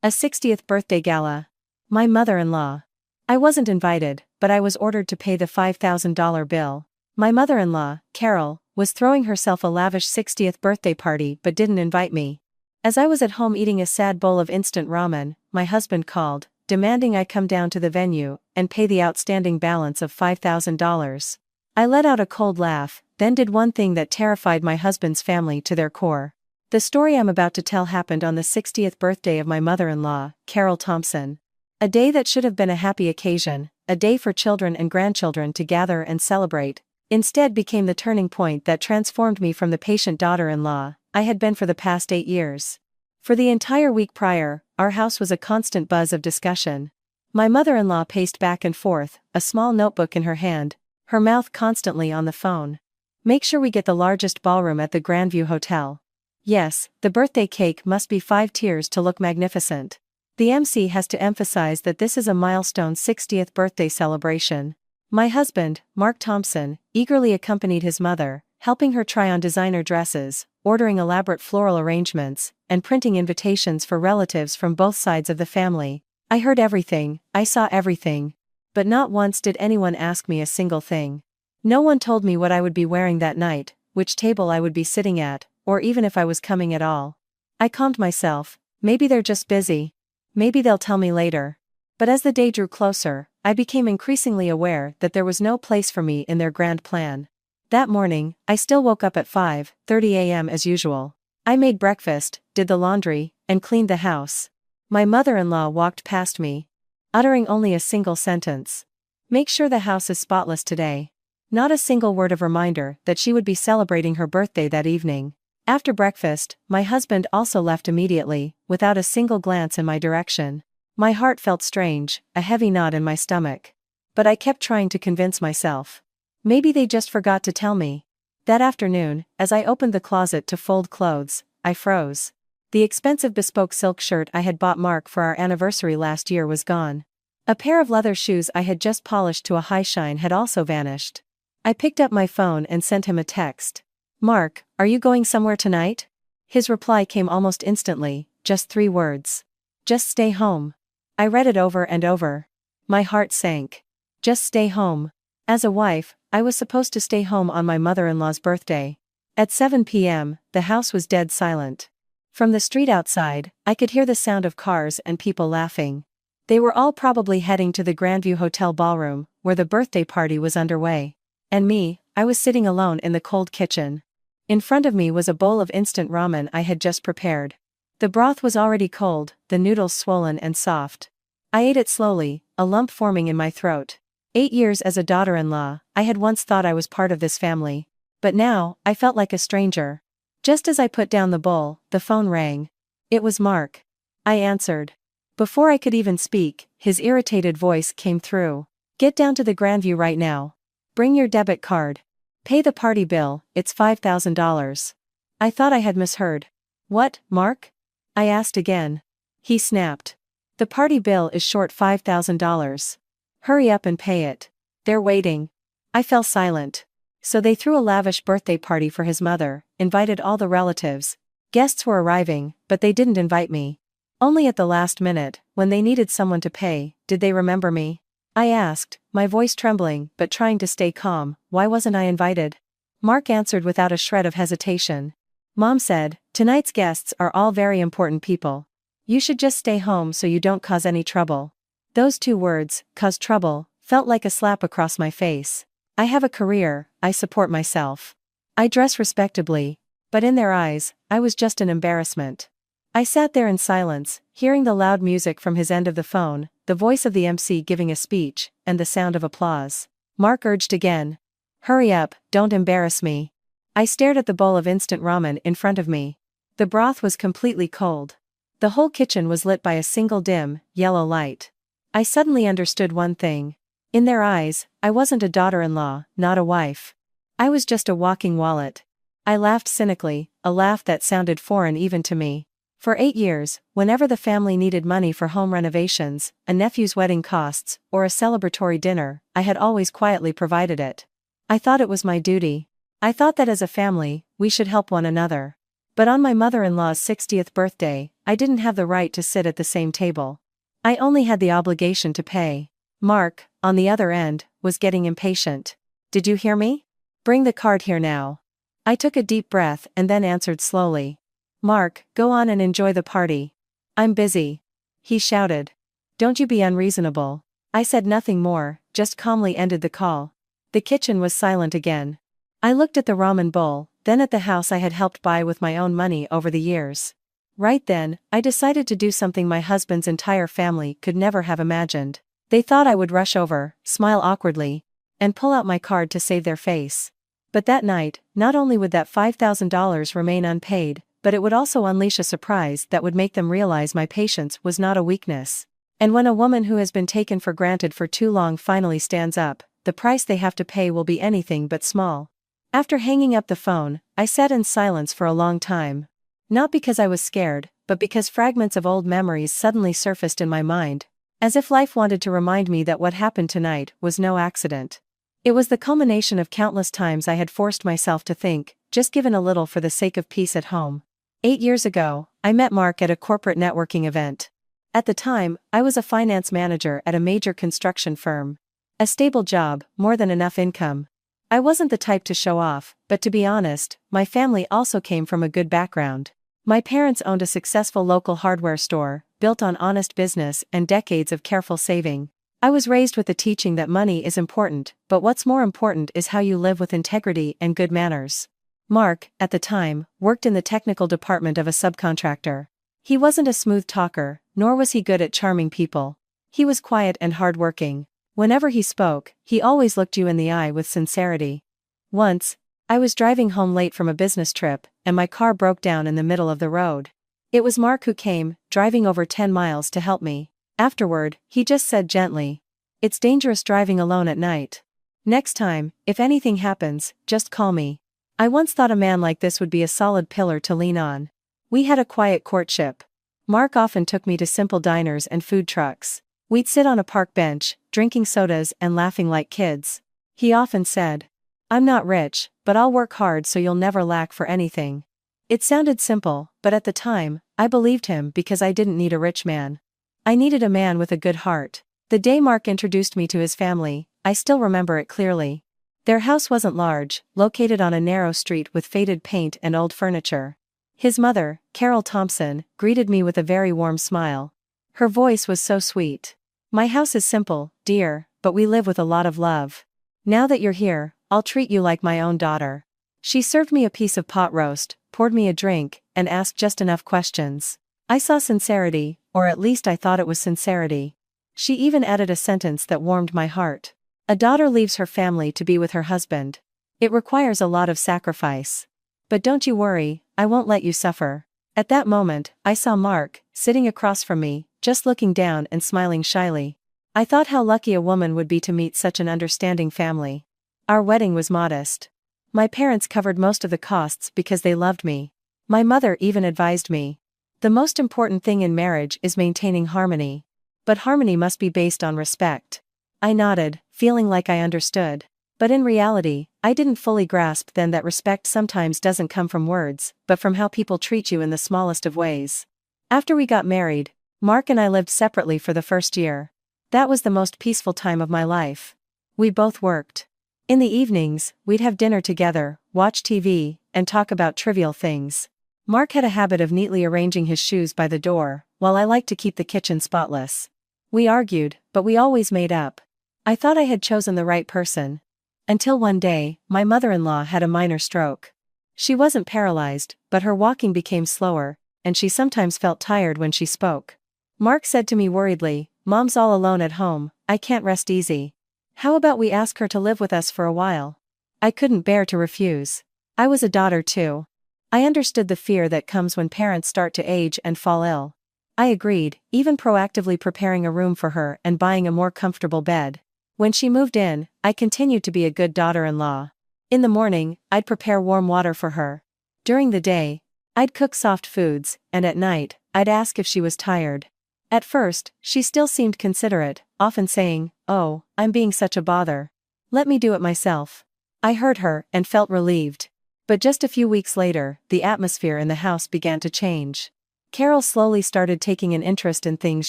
A 60th birthday gala. My mother-in-law. I wasn't invited, but I was ordered to pay the $5,000 bill. My mother-in-law, Carol, was throwing herself a lavish 60th birthday party but didn't invite me. As I was at home eating a sad bowl of instant ramen, my husband called, demanding I come down to the venue and pay the outstanding balance of $5,000. I let out a cold laugh, then did one thing that terrified my husband's family to their core. The story I'm about to tell happened on the 60th birthday of my mother-in-law, Carol Thompson. A day that should have been a happy occasion, a day for children and grandchildren to gather and celebrate, instead became the turning point that transformed me from the patient daughter-in-law I had been for the past 8 years. For the entire week prior, our house was a constant buzz of discussion. My mother-in-law paced back and forth, a small notebook in her hand, her mouth constantly on the phone. Make sure we get the largest ballroom at the Grandview Hotel. Yes, the birthday cake must be 5 tiers to look magnificent. The MC has to emphasize that this is a milestone 60th birthday celebration. My husband, Mark Thompson, eagerly accompanied his mother, helping her try on designer dresses, ordering elaborate floral arrangements, and printing invitations for relatives from both sides of the family. I heard everything, I saw everything. But not once did anyone ask me a single thing. No one told me what I would be wearing that night, which table I would be sitting at, or even if I was coming at all. I calmed myself. Maybe they're just busy. Maybe they'll tell me later. But as the day drew closer, I became increasingly aware that there was no place for me in their grand plan. That morning, I still woke up at 5:30 a.m. as usual. I made breakfast, did the laundry, and cleaned the house. My mother-in-law walked past me, uttering only a single sentence. Make sure the house is spotless today. Not a single word of reminder that she would be celebrating her birthday that evening. After breakfast, my husband also left immediately, without a single glance in my direction. My heart felt strange, a heavy knot in my stomach. But I kept trying to convince myself. Maybe they just forgot to tell me. That afternoon, as I opened the closet to fold clothes, I froze. The expensive bespoke silk shirt I had bought Mark for our anniversary last year was gone. A pair of leather shoes I had just polished to a high shine had also vanished. I picked up my phone and sent him a text. Mark, are you going somewhere tonight? His reply came almost instantly, just 3 words. Just stay home. I read it over and over. My heart sank. Just stay home. As a wife, I was supposed to stay home on my mother-in-law's birthday. At 7 p.m., the house was dead silent. From the street outside, I could hear the sound of cars and people laughing. They were all probably heading to the Grandview Hotel ballroom, where the birthday party was underway. And me, I was sitting alone in the cold kitchen. In front of me was a bowl of instant ramen I had just prepared. The broth was already cold, the noodles swollen and soft. I ate it slowly, a lump forming in my throat. 8 years as a daughter-in-law, I had once thought I was part of this family. But now, I felt like a stranger. Just as I put down the bowl, the phone rang. It was Mark. I answered. Before I could even speak, his irritated voice came through. Get down to the Grandview right now. Bring your debit card. Pay the party bill, it's $5,000. I thought I had misheard. What, Mark? I asked again. He snapped. The party bill is short $5,000. Hurry up and pay it. They're waiting. I fell silent. So they threw a lavish birthday party for his mother, invited all the relatives. Guests were arriving, but they didn't invite me. Only at the last minute, when they needed someone to pay, did they remember me. I asked, my voice trembling but trying to stay calm, why wasn't I invited? Mark answered without a shred of hesitation. Mom said, tonight's guests are all very important people. You should just stay home so you don't cause any trouble. Those 2 words, cause trouble, felt like a slap across my face. I have a career, I support myself. I dress respectably, but in their eyes, I was just an embarrassment. I sat there in silence, hearing the loud music from his end of the phone, the voice of the MC giving a speech, and the sound of applause. Mark urged again. Hurry up, don't embarrass me. I stared at the bowl of instant ramen in front of me. The broth was completely cold. The whole kitchen was lit by a single dim, yellow light. I suddenly understood one thing. In their eyes, I wasn't a daughter-in-law, not a wife. I was just a walking wallet. I laughed cynically, a laugh that sounded foreign even to me. For 8 years, whenever the family needed money for home renovations, a nephew's wedding costs, or a celebratory dinner, I had always quietly provided it. I thought it was my duty. I thought that as a family, we should help one another. But on my mother-in-law's 60th birthday, I didn't have the right to sit at the same table. I only had the obligation to pay. Mark, on the other end, was getting impatient. "Did you hear me? Bring the card here now." I took a deep breath and then answered slowly. "Mark, go on and enjoy the party. I'm busy." He shouted. "Don't you be unreasonable." I said nothing more, just calmly ended the call. The kitchen was silent again. I looked at the ramen bowl, then at the house I had helped buy with my own money over the years. Right then, I decided to do something my husband's entire family could never have imagined. They thought I would rush over, smile awkwardly, and pull out my card to save their face. But that night, not only would that $5,000 remain unpaid, but it would also unleash a surprise that would make them realize my patience was not a weakness. And when a woman who has been taken for granted for too long finally stands up, the price they have to pay will be anything but small. After hanging up the phone, I sat in silence for a long time. Not because I was scared, but because fragments of old memories suddenly surfaced in my mind, as if life wanted to remind me that what happened tonight was no accident. It was the culmination of countless times I had forced myself to think, just given a little for the sake of peace at home. 8 years ago, I met Mark at a corporate networking event. At the time, I was a finance manager at a major construction firm. A stable job, more than enough income. I wasn't the type to show off, but to be honest, my family also came from a good background. My parents owned a successful local hardware store, built on honest business and decades of careful saving. I was raised with the teaching that money is important, but what's more important is how you live with integrity and good manners. Mark, at the time, worked in the technical department of a subcontractor. He wasn't a smooth talker, nor was he good at charming people. He was quiet and hardworking. Whenever he spoke, he always looked you in the eye with sincerity. Once, I was driving home late from a business trip, and my car broke down in the middle of the road. It was Mark who came, driving over 10 miles to help me. Afterward, he just said gently, "It's dangerous driving alone at night. Next time, if anything happens, just call me." I once thought a man like this would be a solid pillar to lean on. We had a quiet courtship. Mark often took me to simple diners and food trucks. We'd sit on a park bench, drinking sodas and laughing like kids. He often said, "I'm not rich, but I'll work hard so you'll never lack for anything." It sounded simple, but at the time, I believed him because I didn't need a rich man. I needed a man with a good heart. The day Mark introduced me to his family, I still remember it clearly. Their house wasn't large, located on a narrow street with faded paint and old furniture. His mother, Carol Thompson, greeted me with a very warm smile. Her voice was so sweet. "My house is simple, dear, but we live with a lot of love. Now that you're here, I'll treat you like my own daughter." She served me a piece of pot roast, poured me a drink, and asked just enough questions. I saw sincerity, or at least I thought it was sincerity. She even added a sentence that warmed my heart. "A daughter leaves her family to be with her husband. It requires a lot of sacrifice. But don't you worry, I won't let you suffer." At that moment, I saw Mark, sitting across from me, just looking down and smiling shyly. I thought how lucky a woman would be to meet such an understanding family. Our wedding was modest. My parents covered most of the costs because they loved me. My mother even advised me, "The most important thing in marriage is maintaining harmony. But harmony must be based on respect." I nodded, feeling like I understood. But in reality, I didn't fully grasp then that respect sometimes doesn't come from words, but from how people treat you in the smallest of ways. After we got married, Mark and I lived separately for the first year. That was the most peaceful time of my life. We both worked. In the evenings, we'd have dinner together, watch TV, and talk about trivial things. Mark had a habit of neatly arranging his shoes by the door, while I liked to keep the kitchen spotless. We argued, but we always made up. I thought I had chosen the right person. Until one day, my mother-in-law had a minor stroke. She wasn't paralyzed, but her walking became slower, and she sometimes felt tired when she spoke. Mark said to me worriedly, "Mom's all alone at home, I can't rest easy. How about we ask her to live with us for a while?" I couldn't bear to refuse. I was a daughter too. I understood the fear that comes when parents start to age and fall ill. I agreed, even proactively preparing a room for her and buying a more comfortable bed. When she moved in, I continued to be a good daughter-in-law. In the morning, I'd prepare warm water for her. During the day, I'd cook soft foods, and at night, I'd ask if she was tired. At first, she still seemed considerate, often saying, "Oh, I'm being such a bother. Let me do it myself." I heard her and felt relieved. But just a few weeks later, the atmosphere in the house began to change. Carol slowly started taking an interest in things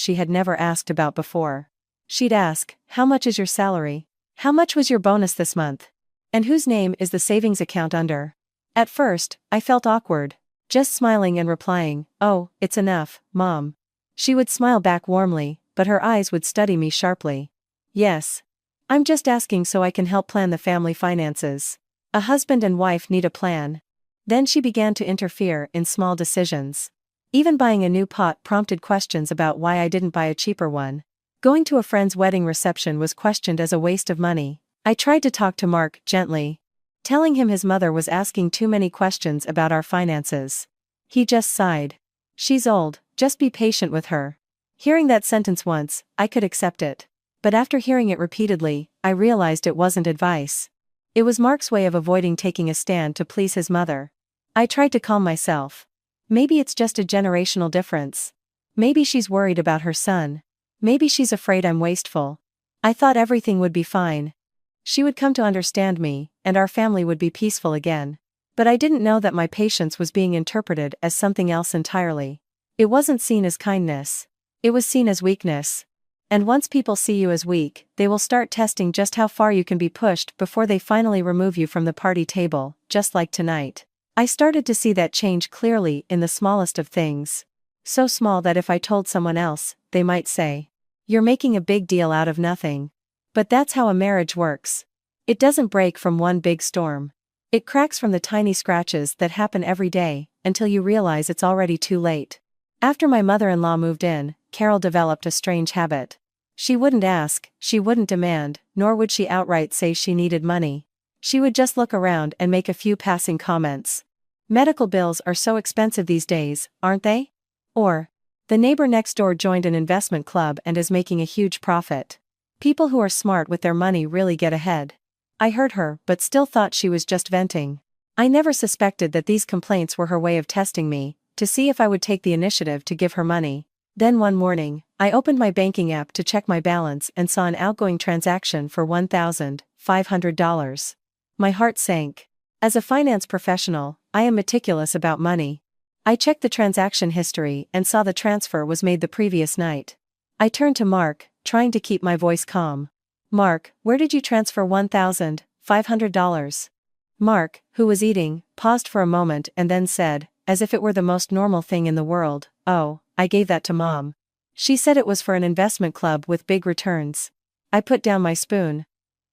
she had never asked about before. She'd ask, "How much is your salary? How much was your bonus this month? And whose name is the savings account under?" At first, I felt awkward, just smiling and replying, "Oh, it's enough, Mom." She would smile back warmly, but her eyes would study me sharply. "Yes. I'm just asking so I can help plan the family finances. A husband and wife need a plan." Then she began to interfere in small decisions. Even buying a new pot prompted questions about why I didn't buy a cheaper one. Going to a friend's wedding reception was questioned as a waste of money. I tried to talk to Mark gently, telling him his mother was asking too many questions about our finances. He just sighed. "She's old, just be patient with her." Hearing that sentence once, I could accept it. But after hearing it repeatedly, I realized it wasn't advice. It was Mark's way of avoiding taking a stand to please his mother. I tried to calm myself. Maybe it's just a generational difference. Maybe she's worried about her son. Maybe she's afraid I'm wasteful. I thought everything would be fine. She would come to understand me, and our family would be peaceful again. But I didn't know that my patience was being interpreted as something else entirely. It wasn't seen as kindness. It was seen as weakness. And once people see you as weak, they will start testing just how far you can be pushed before they finally remove you from the party table, just like tonight. I started to see that change clearly in the smallest of things. So small that if I told someone else, they might say, "You're making a big deal out of nothing." But that's how a marriage works. It doesn't break from one big storm. It cracks from the tiny scratches that happen every day, until you realize it's already too late. After my mother-in-law moved in, Carol developed a strange habit. She wouldn't ask, she wouldn't demand, nor would she outright say she needed money. She would just look around and make a few passing comments. "Medical bills are so expensive these days, aren't they?" Or, "The neighbor next door joined an investment club and is making a huge profit. People who are smart with their money really get ahead." I heard her, but still thought she was just venting. I never suspected that these complaints were her way of testing me, to see if I would take the initiative to give her money. Then one morning, I opened my banking app to check my balance and saw an outgoing transaction for $1,500. My heart sank. As a finance professional, I am meticulous about money. I checked the transaction history and saw the transfer was made the previous night. I turned to Mark, trying to keep my voice calm. "Mark, where did you transfer $1,500? Mark, who was eating, paused for a moment and then said, as if it were the most normal thing in the world, "Oh, I gave that to Mom. She said it was for an investment club with big returns." I put down my spoon.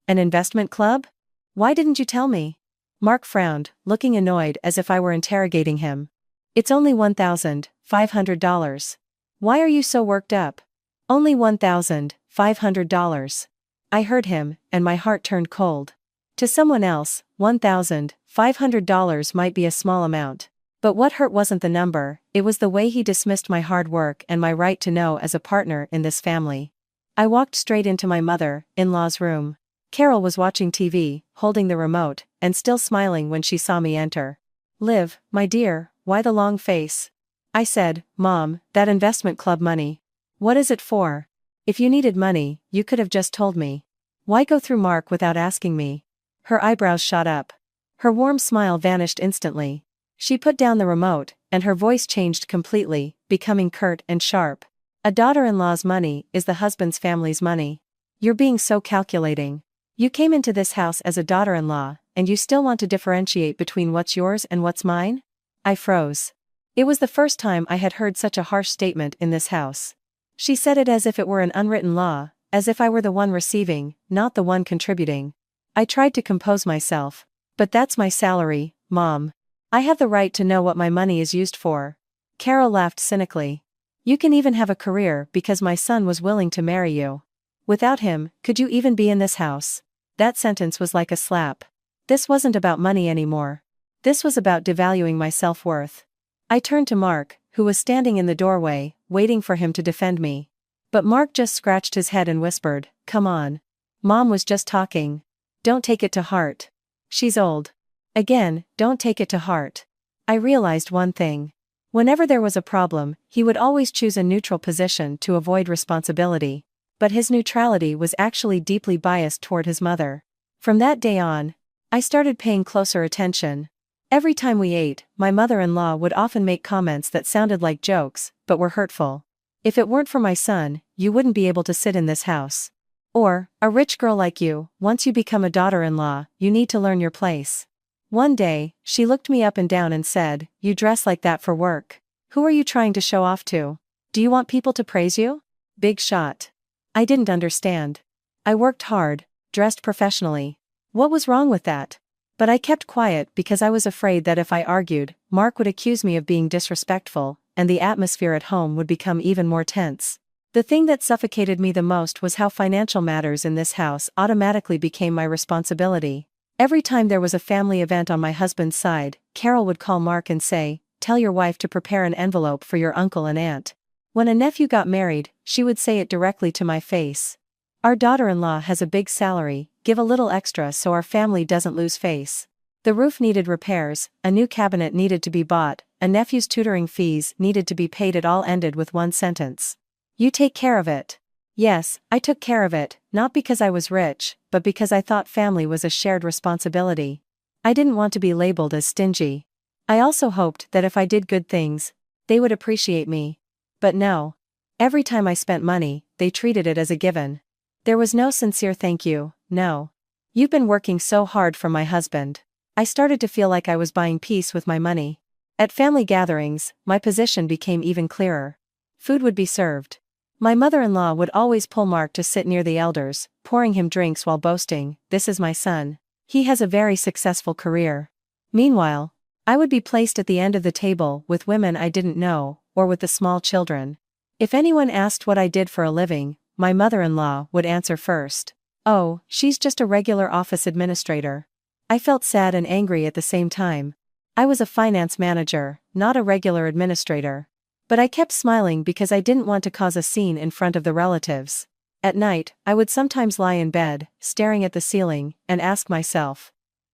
"An investment club? Why didn't you tell me?" Mark frowned, looking annoyed as if I were interrogating him. "It's only $1,500. Why are you so worked up?" "Only $1,500. I heard him, and my heart turned cold. To someone else, $1,500 might be a small amount. But what hurt wasn't the number, it was the way he dismissed my hard work and my right to know as a partner in this family. I walked straight into my mother-in-law's room. Carol was watching TV, holding the remote, and still smiling when she saw me enter. "Liv, my dear, why the long face?" I said, "Mom, that investment club money. What is it for? If you needed money, you could have just told me. Why go through Mark without asking me?" Her eyebrows shot up. Her warm smile vanished instantly. She put down the remote, and her voice changed completely, becoming curt and sharp. "A daughter-in-law's money is the husband's family's money. You're being so calculating. You came into this house as a daughter-in-law, and you still want to differentiate between what's yours and what's mine?" I froze. It was the first time I had heard such a harsh statement in this house. She said it as if it were an unwritten law, as if I were the one receiving, not the one contributing. I tried to compose myself. "But that's my salary, Mom. I have the right to know what my money is used for." Carol laughed cynically. "You can even have a career because my son was willing to marry you. Without him, could you even be in this house?" That sentence was like a slap. This wasn't about money anymore. This was about devaluing my self-worth. I turned to Mark, who was standing in the doorway, waiting for him to defend me. But Mark just scratched his head and whispered, "Come on. Mom was just talking. Don't take it to heart. She's old." Again, don't take it to heart. I realized one thing. Whenever there was a problem, he would always choose a neutral position to avoid responsibility. But his neutrality was actually deeply biased toward his mother. From that day on, I started paying closer attention. Every time we ate, my mother-in-law would often make comments that sounded like jokes, but were hurtful. "If it weren't for my son, you wouldn't be able to sit in this house." Or, "A rich girl like you, once you become a daughter-in-law, you need to learn your place." One day, she looked me up and down and said, "You dress like that for work. Who are you trying to show off to? Do you want people to praise you?" Big shot. I didn't understand. I worked hard, dressed professionally. What was wrong with that? But I kept quiet because I was afraid that if I argued, Mark would accuse me of being disrespectful, and the atmosphere at home would become even more tense. The thing that suffocated me the most was how financial matters in this house automatically became my responsibility. Every time there was a family event on my husband's side, Carol would call Mark and say, "Tell your wife to prepare an envelope for your uncle and aunt." When a nephew got married, she would say it directly to my face. "Our daughter-in-law has a big salary, give a little extra so our family doesn't lose face." The roof needed repairs, a new cabinet needed to be bought, a nephew's tutoring fees needed to be paid. It all ended with one sentence. "You take care of it." Yes, I took care of it, not because I was rich, but because I thought family was a shared responsibility. I didn't want to be labeled as stingy. I also hoped that if I did good things, they would appreciate me. But no. Every time I spent money, they treated it as a given. There was no sincere thank you, no. "You've been working so hard for my husband." I started to feel like I was buying peace with my money. At family gatherings, my position became even clearer. Food would be served. My mother-in-law would always pull Mark to sit near the elders, pouring him drinks while boasting, "This is my son. He has a very successful career." Meanwhile, I would be placed at the end of the table with women I didn't know, or with the small children. If anyone asked what I did for a living, my mother-in-law would answer first, "Oh, she's just a regular office administrator." I felt sad and angry at the same time. I was a finance manager, not a regular administrator. But I kept smiling because I didn't want to cause a scene in front of the relatives. At night, I would sometimes lie in bed, staring at the ceiling, and ask myself,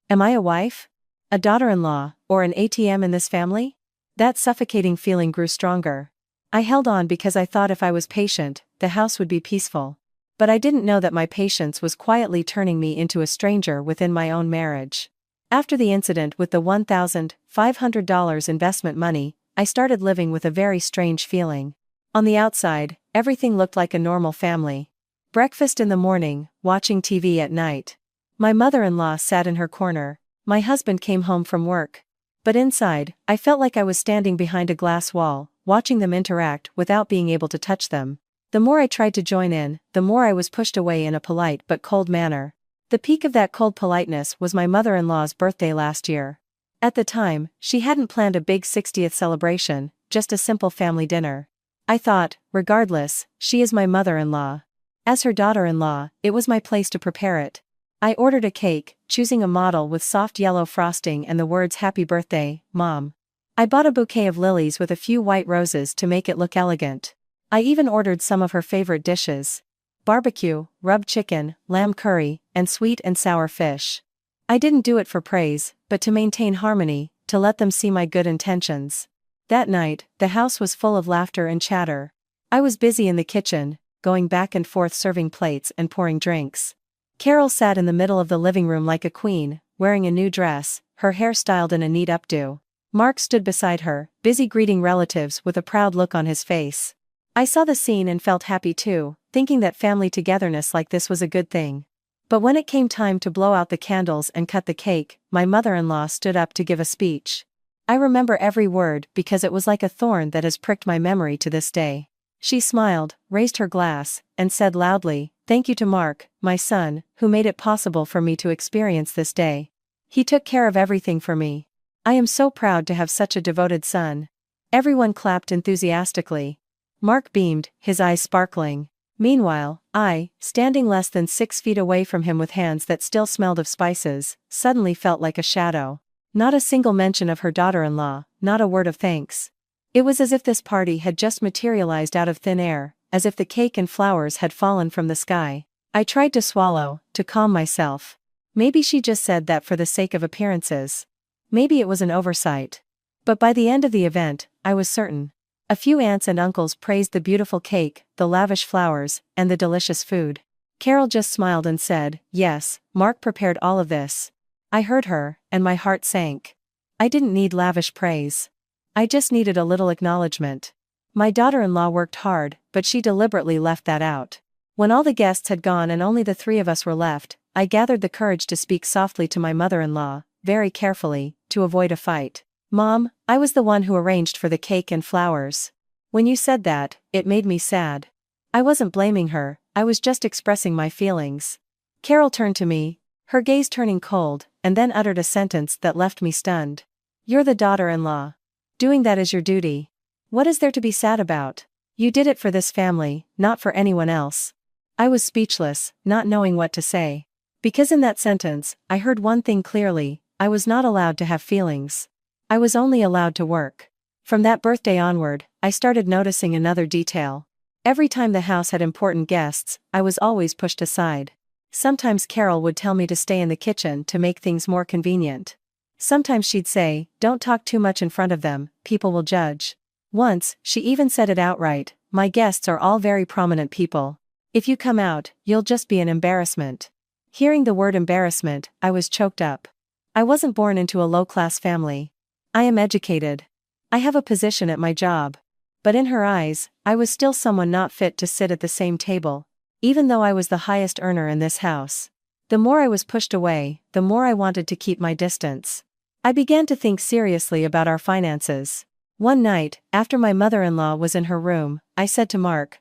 "Am I a wife? A daughter-in-law, or an ATM in this family?" That suffocating feeling grew stronger. I held on because I thought if I was patient, the house would be peaceful. But I didn't know that my patience was quietly turning me into a stranger within my own marriage. After the incident with the $1,500 investment money, I started living with a very strange feeling. On the outside, everything looked like a normal family. Breakfast in the morning, watching TV at night. My mother-in-law sat in her corner. My husband came home from work. But inside, I felt like I was standing behind a glass wall, watching them interact without being able to touch them. The more I tried to join in, the more I was pushed away in a polite but cold manner. The peak of that cold politeness was my mother-in-law's birthday last year. At the time, she hadn't planned a big 60th celebration, just a simple family dinner. I thought, regardless, she is my mother-in-law. As her daughter-in-law, it was my place to prepare it. I ordered a cake, choosing a model with soft yellow frosting and the words "Happy Birthday, Mom." I bought a bouquet of lilies with a few white roses to make it look elegant. I even ordered some of her favorite dishes: barbecue, rubbed chicken, lamb curry, and sweet and sour fish. I didn't do it for praise, but to maintain harmony, to let them see my good intentions. That night, the house was full of laughter and chatter. I was busy in the kitchen, going back and forth serving plates and pouring drinks. Carol sat in the middle of the living room like a queen, wearing a new dress, her hair styled in a neat updo. Mark stood beside her, busy greeting relatives with a proud look on his face. I saw the scene and felt happy too, thinking that family togetherness like this was a good thing. But when it came time to blow out the candles and cut the cake, my mother-in-law stood up to give a speech. I remember every word because it was like a thorn that has pricked my memory to this day. She smiled, raised her glass, and said loudly, "Thank you to Mark, my son, who made it possible for me to experience this day. He took care of everything for me. I am so proud to have such a devoted son." Everyone clapped enthusiastically. Mark beamed, his eyes sparkling. Meanwhile, I, standing less than 6 feet away from him with hands that still smelled of spices, suddenly felt like a shadow. Not a single mention of her daughter-in-law, not a word of thanks. It was as if this party had just materialized out of thin air, as if the cake and flowers had fallen from the sky. I tried to swallow, to calm myself. Maybe she just said that for the sake of appearances. Maybe it was an oversight. But by the end of the event, I was certain. A few aunts and uncles praised the beautiful cake, the lavish flowers, and the delicious food. Carol just smiled and said, "Yes, Mark prepared all of this." I heard her, and my heart sank. I didn't need lavish praise. I just needed a little acknowledgement. My daughter-in-law worked hard, but she deliberately left that out. When all the guests had gone and only the three of us were left, I gathered the courage to speak softly to my mother-in-law, very carefully, to avoid a fight. Mom, I was the one who arranged for the cake and flowers. When you said that, it made me sad. I wasn't blaming her, I was just expressing my feelings. Carol turned to me, her gaze turning cold, and then uttered a sentence that left me stunned. You're the daughter-in-law. Doing that is your duty. What is there to be sad about? You did it for this family, not for anyone else. I was speechless, not knowing what to say. Because in that sentence, I heard one thing clearly: I was not allowed to have feelings. I was only allowed to work. From that birthday onward, I started noticing another detail. Every time the house had important guests, I was always pushed aside. Sometimes Carol would tell me to stay in the kitchen to make things more convenient. Sometimes she'd say, don't talk too much in front of them, people will judge. Once, she even said it outright, my guests are all very prominent people. If you come out, you'll just be an embarrassment. Hearing the word embarrassment, I was choked up. I wasn't born into a low-class family. I am educated. I have a position at my job. But in her eyes, I was still someone not fit to sit at the same table, even though I was the highest earner in this house. The more I was pushed away, the more I wanted to keep my distance. I began to think seriously about our finances. One night, after my mother-in-law was in her room, I said to Mark,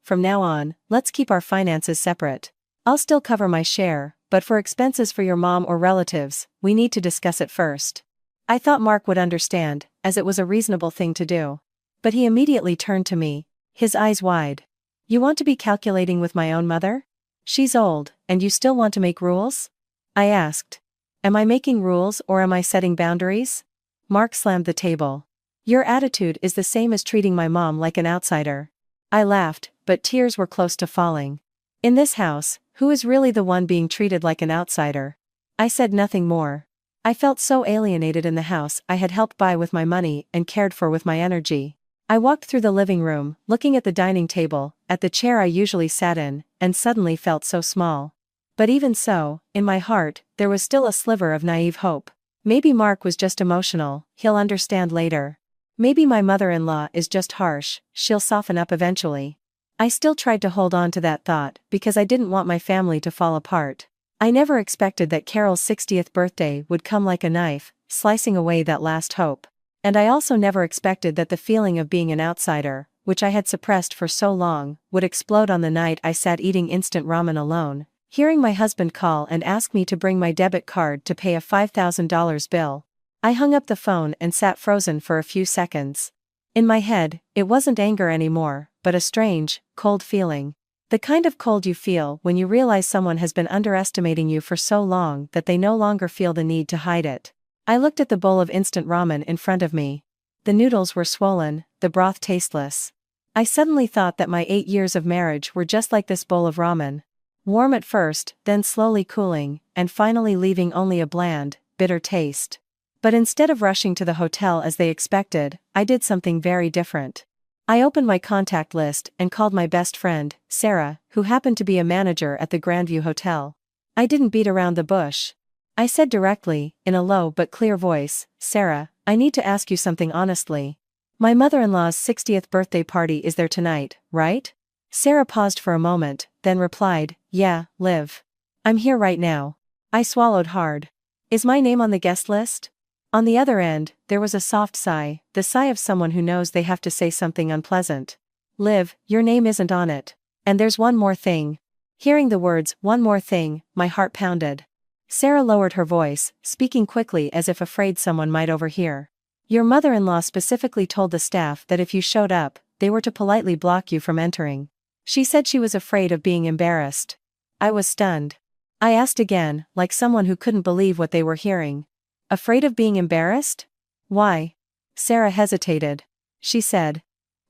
from now on, let's keep our finances separate. I'll still cover my share, but for expenses for your mom or relatives, we need to discuss it first. I thought Mark would understand, as it was a reasonable thing to do. But he immediately turned to me, his eyes wide. You want to be calculating with my own mother? She's old, and you still want to make rules? I asked. Am I making rules or am I setting boundaries? Mark slammed the table. Your attitude is the same as treating my mom like an outsider. I laughed, but tears were close to falling. In this house, who is really the one being treated like an outsider? I said nothing more. I felt so alienated in the house I had helped buy with my money and cared for with my energy. I walked through the living room, looking at the dining table, at the chair I usually sat in, and suddenly felt so small. But even so, in my heart, there was still a sliver of naive hope. Maybe Mark was just emotional, he'll understand later. Maybe my mother-in-law is just harsh, she'll soften up eventually. I still tried to hold on to that thought, because I didn't want my family to fall apart. I never expected that Carol's 60th birthday would come like a knife, slicing away that last hope. And I also never expected that the feeling of being an outsider, which I had suppressed for so long, would explode on the night I sat eating instant ramen alone, hearing my husband call and ask me to bring my debit card to pay a $5,000 bill. I hung up the phone and sat frozen for a few seconds. In my head, it wasn't anger anymore, but a strange, cold feeling. The kind of cold you feel when you realize someone has been underestimating you for so long that they no longer feel the need to hide it. I looked at the bowl of instant ramen in front of me. The noodles were swollen, the broth tasteless. I suddenly thought that my 8 years of marriage were just like this bowl of ramen. Warm at first, then slowly cooling, and finally leaving only a bland, bitter taste. But instead of rushing to the hotel as they expected, I did something very different. I opened my contact list and called my best friend, Sarah, who happened to be a manager at the Grandview Hotel. I didn't beat around the bush. I said directly, in a low but clear voice, Sarah, I need to ask you something honestly. My mother-in-law's 60th birthday party is there tonight, right? Sarah paused for a moment, then replied, yeah, Liv. I'm here right now. I swallowed hard. Is my name on the guest list? On the other end, there was a soft sigh, the sigh of someone who knows they have to say something unpleasant. Liv, your name isn't on it. And there's one more thing. Hearing the words, one more thing, my heart pounded. Sarah lowered her voice, speaking quickly as if afraid someone might overhear. Your mother-in-law specifically told the staff that if you showed up, they were to politely block you from entering. She said she was afraid of being embarrassed. I was stunned. I asked again, like someone who couldn't believe what they were hearing. Afraid of being embarrassed? Why? Sarah hesitated. She said,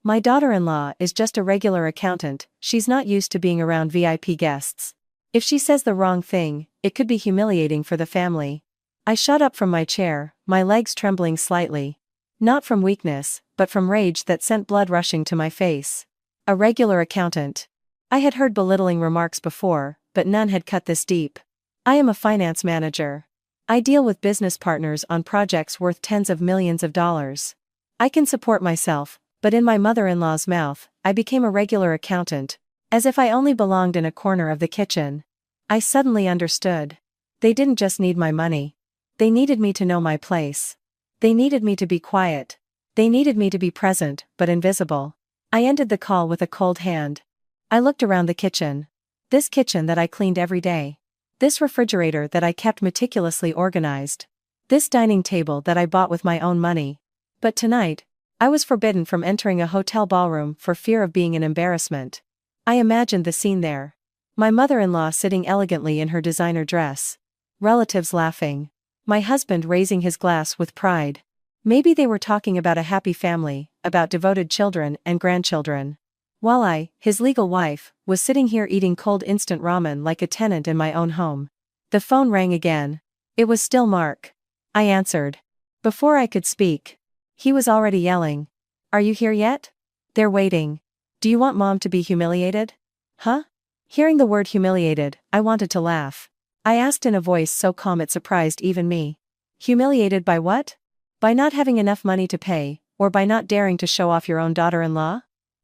my daughter-in-law is just a regular accountant, she's not used to being around VIP guests. If she says the wrong thing, it could be humiliating for the family. I shot up from my chair, my legs trembling slightly. Not from weakness, but from rage that sent blood rushing to my face. A regular accountant. I had heard belittling remarks before, but none had cut this deep. I am a finance manager. I deal with business partners on projects worth tens of millions of dollars. I can support myself, but in my mother-in-law's mouth, I became a regular accountant, as if I only belonged in a corner of the kitchen. I suddenly understood. They didn't just need my money. They needed me to know my place. They needed me to be quiet. They needed me to be present, but invisible. I ended the call with a cold hand. I looked around the kitchen. This kitchen that I cleaned every day. This refrigerator that I kept meticulously organized. This dining table that I bought with my own money. But tonight, I was forbidden from entering a hotel ballroom for fear of being an embarrassment. I imagined the scene there. My mother-in-law sitting elegantly in her designer dress. Relatives laughing. My husband raising his glass with pride. Maybe they were talking about a happy family, about devoted children and grandchildren. While I, his legal wife, was sitting here eating cold instant ramen like a tenant in my own home. The phone rang again. It was still Mark. I answered. Before I could speak, he was already yelling. Are you here yet? They're waiting. Do you want Mom to be humiliated? Huh? Hearing the word humiliated, I wanted to laugh. I asked in a voice so calm it surprised even me. Humiliated by what? By not having enough money to pay, or by not daring to show off your own daughter-in-law?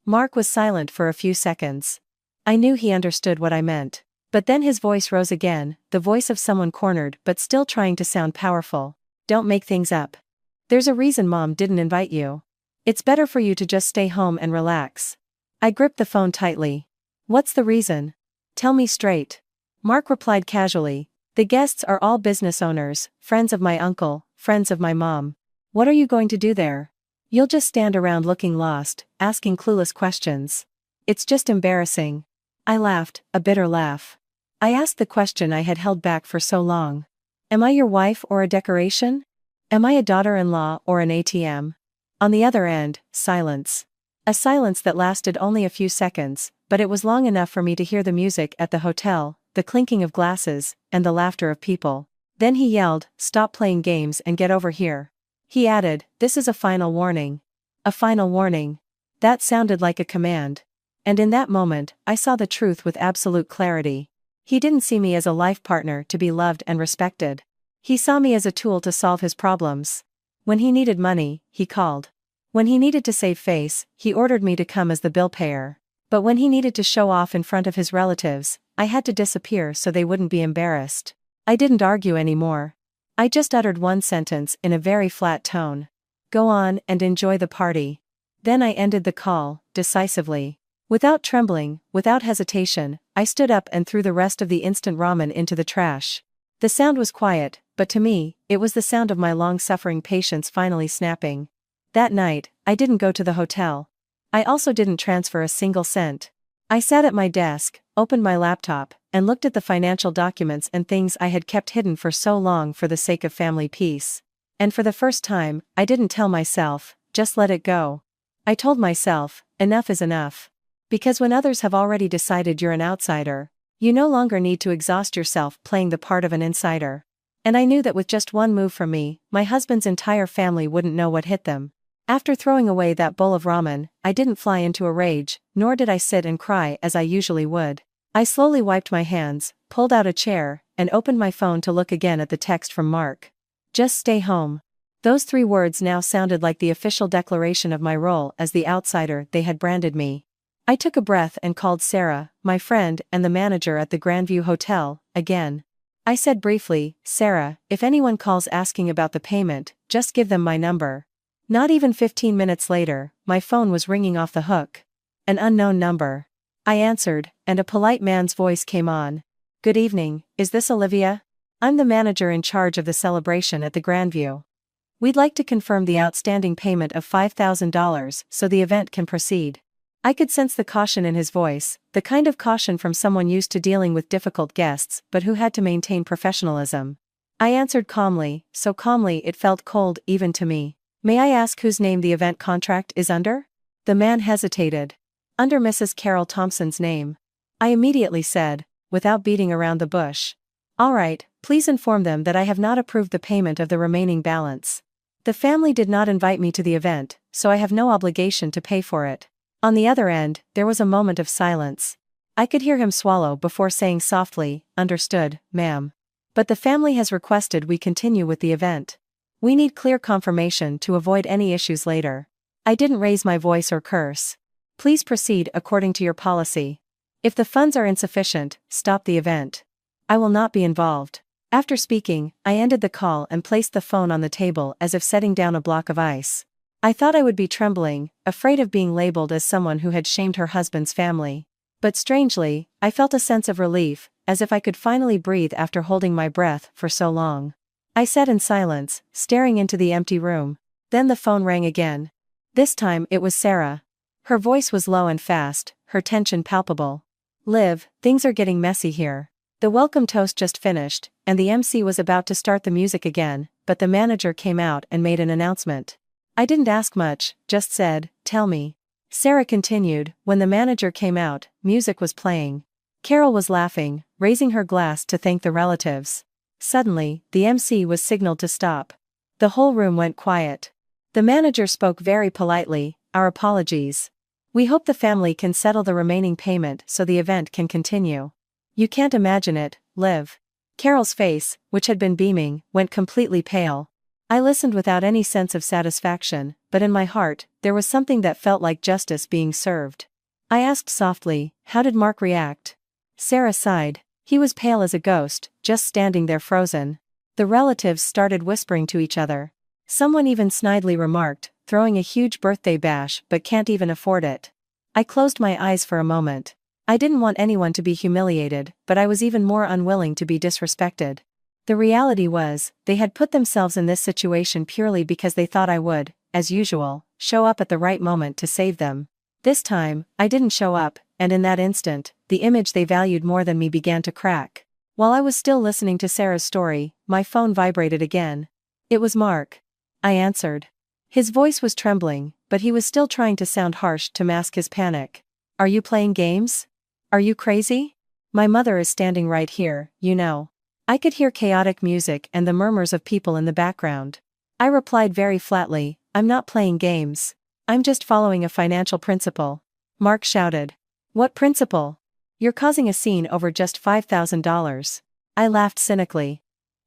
Mark was silent for a few seconds. I knew he understood what I meant. But then his voice rose again, the voice of someone cornered but still trying to sound powerful. Don't make things up. There's a reason Mom didn't invite you. It's better for you to just stay home and relax. I gripped the phone tightly. What's the reason? Tell me straight. Mark replied casually. The guests are all business owners, friends of my uncle, friends of my mom. What are you going to do there? You'll just stand around looking lost, asking clueless questions. It's just embarrassing. I laughed, a bitter laugh. I asked the question I had held back for so long. Am I your wife or a decoration? Am I a daughter-in-law or an ATM? On the other end, silence. A silence that lasted only a few seconds, but it was long enough for me to hear the music at the hotel, the clinking of glasses, and the laughter of people. Then he yelled, "Stop playing games and get over here." He added, "This is a final warning." A final warning. That sounded like a command. And in that moment, I saw the truth with absolute clarity. He didn't see me as a life partner to be loved and respected. He saw me as a tool to solve his problems. When he needed money, he called. When he needed to save face, he ordered me to come as the bill payer. But when he needed to show off in front of his relatives, I had to disappear so they wouldn't be embarrassed. I didn't argue anymore. I just uttered one sentence in a very flat tone. Go on and enjoy the party. Then I ended the call, decisively. Without trembling, without hesitation, I stood up and threw the rest of the instant ramen into the trash. The sound was quiet, but to me, it was the sound of my long-suffering patience finally snapping. That night, I didn't go to the hotel. I also didn't transfer a single cent. I sat at my desk, opened my laptop, and looked at the financial documents and things I had kept hidden for so long for the sake of family peace. And for the first time, I didn't tell myself, just let it go. I told myself, enough is enough. Because when others have already decided you're an outsider, you no longer need to exhaust yourself playing the part of an insider. And I knew that with just one move from me, my husband's entire family wouldn't know what hit them. After throwing away that bowl of ramen, I didn't fly into a rage, nor did I sit and cry as I usually would. I slowly wiped my hands, pulled out a chair, and opened my phone to look again at the text from Mark. Just stay home. Those 3 words now sounded like the official declaration of my role as the outsider they had branded me. I took a breath and called Sarah, my friend and the manager at the Grandview Hotel, again. I said briefly, "Sarah, if anyone calls asking about the payment, just give them my number." Not even 15 minutes later, my phone was ringing off the hook. An unknown number. I answered, and a polite man's voice came on. "Good evening, is this Olivia? I'm the manager in charge of the celebration at the Grandview. We'd like to confirm the outstanding payment of $5,000 so the event can proceed." I could sense the caution in his voice, the kind of caution from someone used to dealing with difficult guests but who had to maintain professionalism. I answered calmly, so calmly it felt cold even to me. "May I ask whose name the event contract is under?" The man hesitated. "Under Mrs. Carol Thompson's name." I immediately said, without beating around the bush. "All right, please inform them that I have not approved the payment of the remaining balance. The family did not invite me to the event, so I have no obligation to pay for it." On the other end, there was a moment of silence. I could hear him swallow before saying softly, "Understood, ma'am." But the family has requested we continue with the event. We need clear confirmation to avoid any issues later. I didn't raise my voice or curse. Please proceed according to your policy. If the funds are insufficient, stop the event. I will not be involved. After speaking, I ended the call and placed the phone on the table as if setting down a block of ice. I thought I would be trembling, afraid of being labeled as someone who had shamed her husband's family. But strangely, I felt a sense of relief, as if I could finally breathe after holding my breath for so long. I sat in silence, staring into the empty room. Then the phone rang again. This time it was Sarah. Her voice was low and fast, her tension palpable. Liv, things are getting messy here. The welcome toast just finished, and the MC was about to start the music again, but the manager came out and made an announcement. I didn't ask much, just said, "Tell me." Sarah continued, when the manager came out, music was playing. Carol was laughing, raising her glass to thank the relatives. Suddenly, the MC was signaled to stop. The whole room went quiet. The manager spoke very politely, "Our apologies. We hope the family can settle the remaining payment so the event can continue." You can't imagine it, Liv. Carol's face, which had been beaming, went completely pale. I listened without any sense of satisfaction, but in my heart, there was something that felt like justice being served. I asked softly, "How did Mark react?" Sarah sighed. He was pale as a ghost, just standing there frozen. The relatives started whispering to each other. Someone even snidely remarked, "Throwing a huge birthday bash but can't even afford it." I closed my eyes for a moment. I didn't want anyone to be humiliated, but I was even more unwilling to be disrespected. The reality was, they had put themselves in this situation purely because they thought I would, as usual, show up at the right moment to save them. This time, I didn't show up, and in that instant, the image they valued more than me began to crack. While I was still listening to Sarah's story, my phone vibrated again. It was Mark. I answered. His voice was trembling, but he was still trying to sound harsh to mask his panic. "Are you playing games? Are you crazy? My mother is standing right here, you know." I could hear chaotic music and the murmurs of people in the background. I replied very flatly, "I'm not playing games. I'm just following a financial principle." Mark shouted. "What principle? You're causing a scene over just $5,000. I laughed cynically.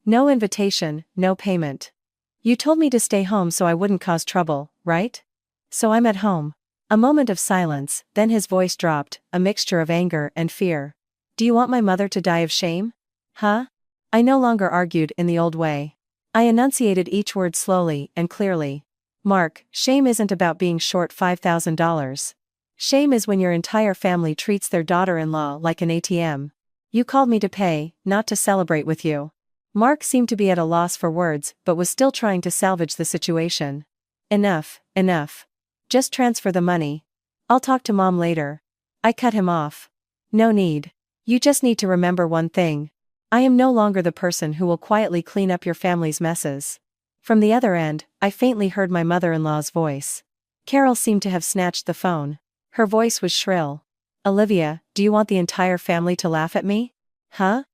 "No invitation, no payment. You told me to stay home so I wouldn't cause trouble, right? So I'm at home." A moment of silence, then his voice dropped, a mixture of anger and fear. "Do you want my mother to die of shame? Huh?" I no longer argued in the old way. I enunciated each word slowly and clearly. "Mark, shame isn't about being short $5,000. Shame is when your entire family treats their daughter-in-law like an ATM. You called me to pay, not to celebrate with you." Mark seemed to be at a loss for words but was still trying to salvage the situation. "Enough, enough. Just transfer the money. I'll talk to Mom later." I cut him off. "No need. You just need to remember one thing. I am no longer the person who will quietly clean up your family's messes." From the other end, I faintly heard my mother-in-law's voice. Carol seemed to have snatched the phone. Her voice was shrill. "Olivia, do you want the entire family to laugh at me? Huh?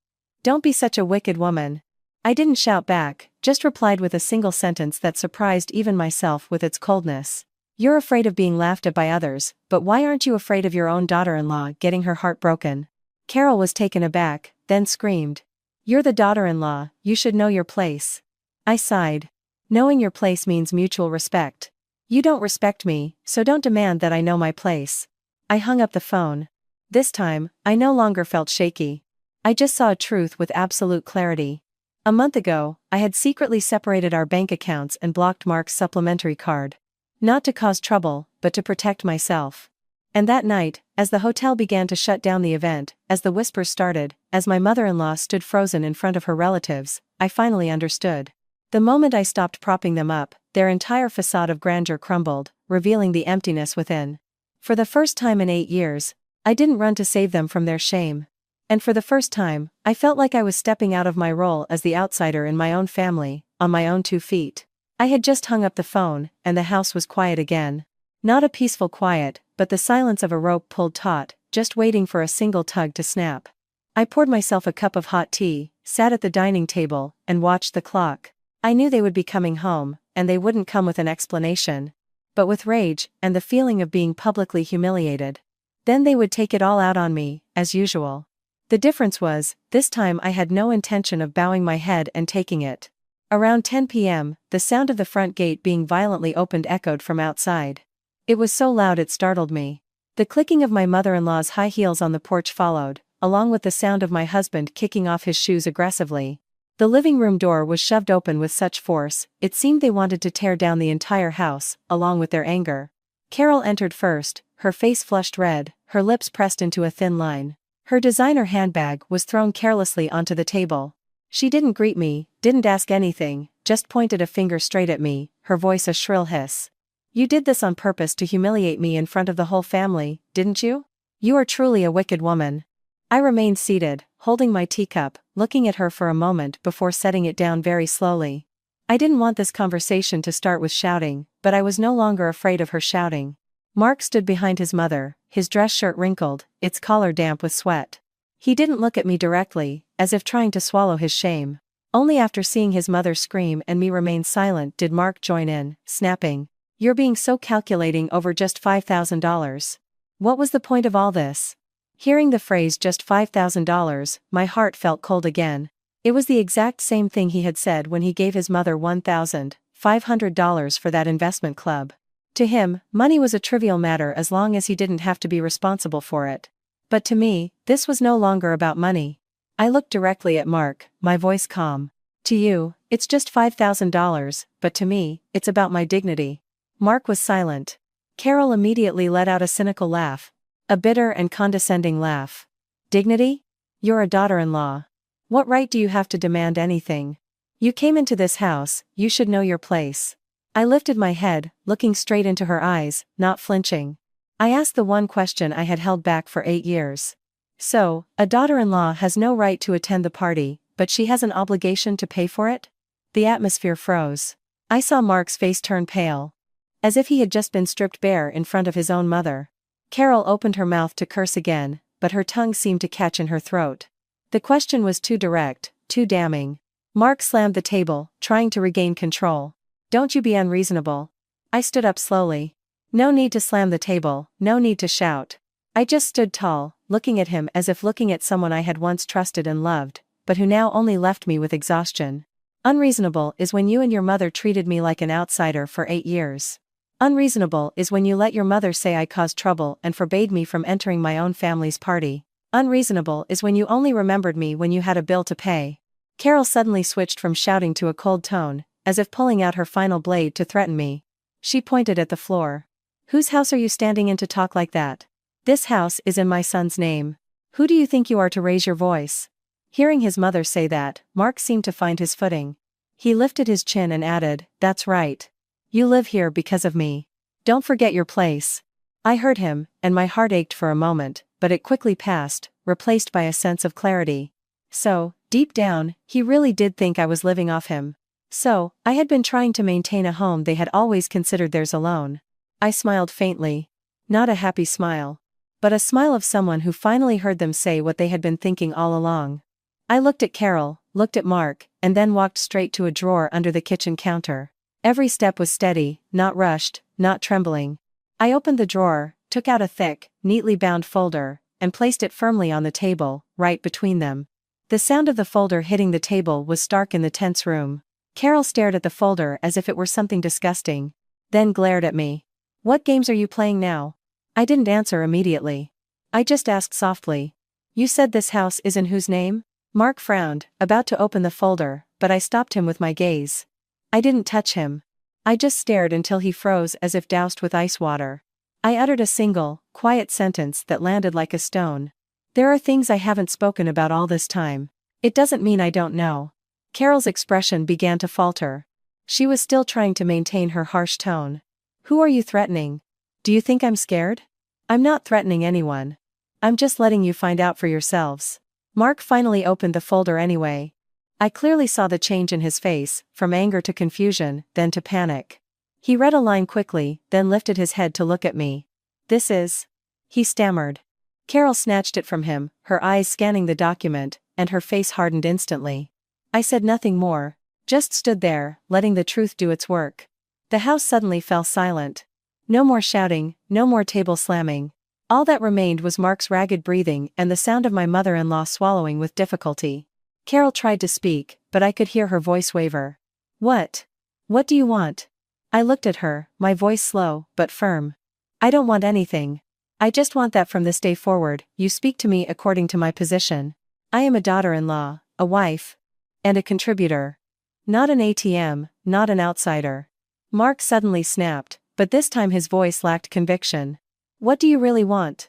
Don't be such a wicked woman." I didn't shout back, just replied with a single sentence that surprised even myself with its coldness. "You're afraid of being laughed at by others, but why aren't you afraid of your own daughter-in-law getting her heart broken?" Carol was taken aback, then screamed. "You're the daughter-in-law, you should know your place." I sighed. "Knowing your place means mutual respect. You don't respect me, so don't demand that I know my place." I hung up the phone. This time, I no longer felt shaky. I just saw a truth with absolute clarity. A month ago, I had secretly separated our bank accounts and blocked Mark's supplementary card. Not to cause trouble, but to protect myself. And that night, as the hotel began to shut down the event, as the whispers started, as my mother-in-law stood frozen in front of her relatives, I finally understood. The moment I stopped propping them up, their entire facade of grandeur crumbled, revealing the emptiness within. For the first time in 8 years, I didn't run to save them from their shame. And for the first time, I felt like I was stepping out of my role as the outsider in my own family, on my own 2 feet. I had just hung up the phone, and the house was quiet again. Not a peaceful quiet, but the silence of a rope pulled taut, just waiting for a single tug to snap. I poured myself a cup of hot tea, sat at the dining table, and watched the clock. I knew they would be coming home, and they wouldn't come with an explanation, but with rage, and the feeling of being publicly humiliated. Then they would take it all out on me, as usual. The difference was, this time I had no intention of bowing my head and taking it. Around 10 p.m., the sound of the front gate being violently opened echoed from outside. It was so loud it startled me. The clicking of my mother-in-law's high heels on the porch followed, along with the sound of my husband kicking off his shoes aggressively. The living room door was shoved open with such force, it seemed they wanted to tear down the entire house, along with their anger. Carol entered first, her face flushed red, her lips pressed into a thin line. Her designer handbag was thrown carelessly onto the table. She didn't greet me, didn't ask anything, just pointed a finger straight at me, her voice a shrill hiss. "You did this on purpose to humiliate me in front of the whole family, didn't you? You are truly a wicked woman." I remained seated, holding my teacup, looking at her for a moment before setting it down very slowly. I didn't want this conversation to start with shouting, but I was no longer afraid of her shouting. Mark stood behind his mother, his dress shirt wrinkled, its collar damp with sweat. He didn't look at me directly, as if trying to swallow his shame. Only after seeing his mother scream and me remain silent did Mark join in, snapping, "You're being so calculating over just $5,000. What was the point of all this?" Hearing the phrase "just $5,000, my heart felt cold again. It was the exact same thing he had said when he gave his mother $1,500 for that investment club. To him, money was a trivial matter as long as he didn't have to be responsible for it. But to me, this was no longer about money. I looked directly at Mark, my voice calm. "To you, it's just $5,000, but to me, it's about my dignity." Mark was silent. Carol immediately let out a cynical laugh. A bitter and condescending laugh. "Dignity? You're a daughter-in-law. What right do you have to demand anything? You came into this house, you should know your place." I lifted my head, looking straight into her eyes, not flinching. I asked the one question I had held back for 8 years. "So, a daughter-in-law has no right to attend the party, but she has an obligation to pay for it?" The atmosphere froze. I saw Mark's face turn pale. As if he had just been stripped bare in front of his own mother. Carol opened her mouth to curse again, but her tongue seemed to catch in her throat. The question was too direct, too damning. Mark slammed the table, trying to regain control. "Don't you be unreasonable." I stood up slowly. No need to slam the table, no need to shout. I just stood tall, looking at him as if looking at someone I had once trusted and loved, but who now only left me with exhaustion. Unreasonable is when you and your mother treated me like an outsider for 8 years. Unreasonable is when you let your mother say I caused trouble and forbade me from entering my own family's party. Unreasonable is when you only remembered me when you had a bill to pay. Carol suddenly switched from shouting to a cold tone, as if pulling out her final blade to threaten me. She pointed at the floor. "Whose house are you standing in to talk like that? This house is in my son's name. Who do you think you are to raise your voice?" Hearing his mother say that, Mark seemed to find his footing. He lifted his chin and added, "That's right. You live here because of me. Don't forget your place." I heard him, and my heart ached for a moment, but it quickly passed, replaced by a sense of clarity. So, deep down, he really did think I was living off him. So, I had been trying to maintain a home they had always considered theirs alone. I smiled faintly. Not a happy smile. But a smile of someone who finally heard them say what they had been thinking all along. I looked at Carol, looked at Mark, and then walked straight to a drawer under the kitchen counter. Every step was steady, not rushed, not trembling. I opened the drawer, took out a thick, neatly bound folder, and placed it firmly on the table, right between them. The sound of the folder hitting the table was stark in the tense room. Carol stared at the folder as if it were something disgusting, then glared at me. "What games are you playing now?" I didn't answer immediately. I just asked softly. "You said this house is in whose name?" Mark frowned, about to open the folder, but I stopped him with my gaze. I didn't touch him. I just stared until he froze as if doused with ice water. I uttered a single, quiet sentence that landed like a stone. "There are things I haven't spoken about all this time. It doesn't mean I don't know." Carol's expression began to falter. She was still trying to maintain her harsh tone. "Who are you threatening? Do you think I'm scared?" "I'm not threatening anyone. I'm just letting you find out for yourselves." Mark finally opened the folder anyway. I clearly saw the change in his face, from anger to confusion, then to panic. He read a line quickly, then lifted his head to look at me. "This is..." he stammered. Carol snatched it from him, her eyes scanning the document, and her face hardened instantly. I said nothing more, just stood there, letting the truth do its work. The house suddenly fell silent. No more shouting, no more table slamming. All that remained was Mark's ragged breathing and the sound of my mother-in-law swallowing with difficulty. Carol tried to speak, but I could hear her voice waver. What? What do you want? I looked at her, my voice slow, but firm. I don't want anything. I just want that from this day forward, you speak to me according to my position. I am a daughter-in-law, a wife, and a contributor. Not an ATM, not an outsider. Mark suddenly snapped, but this time his voice lacked conviction. What do you really want?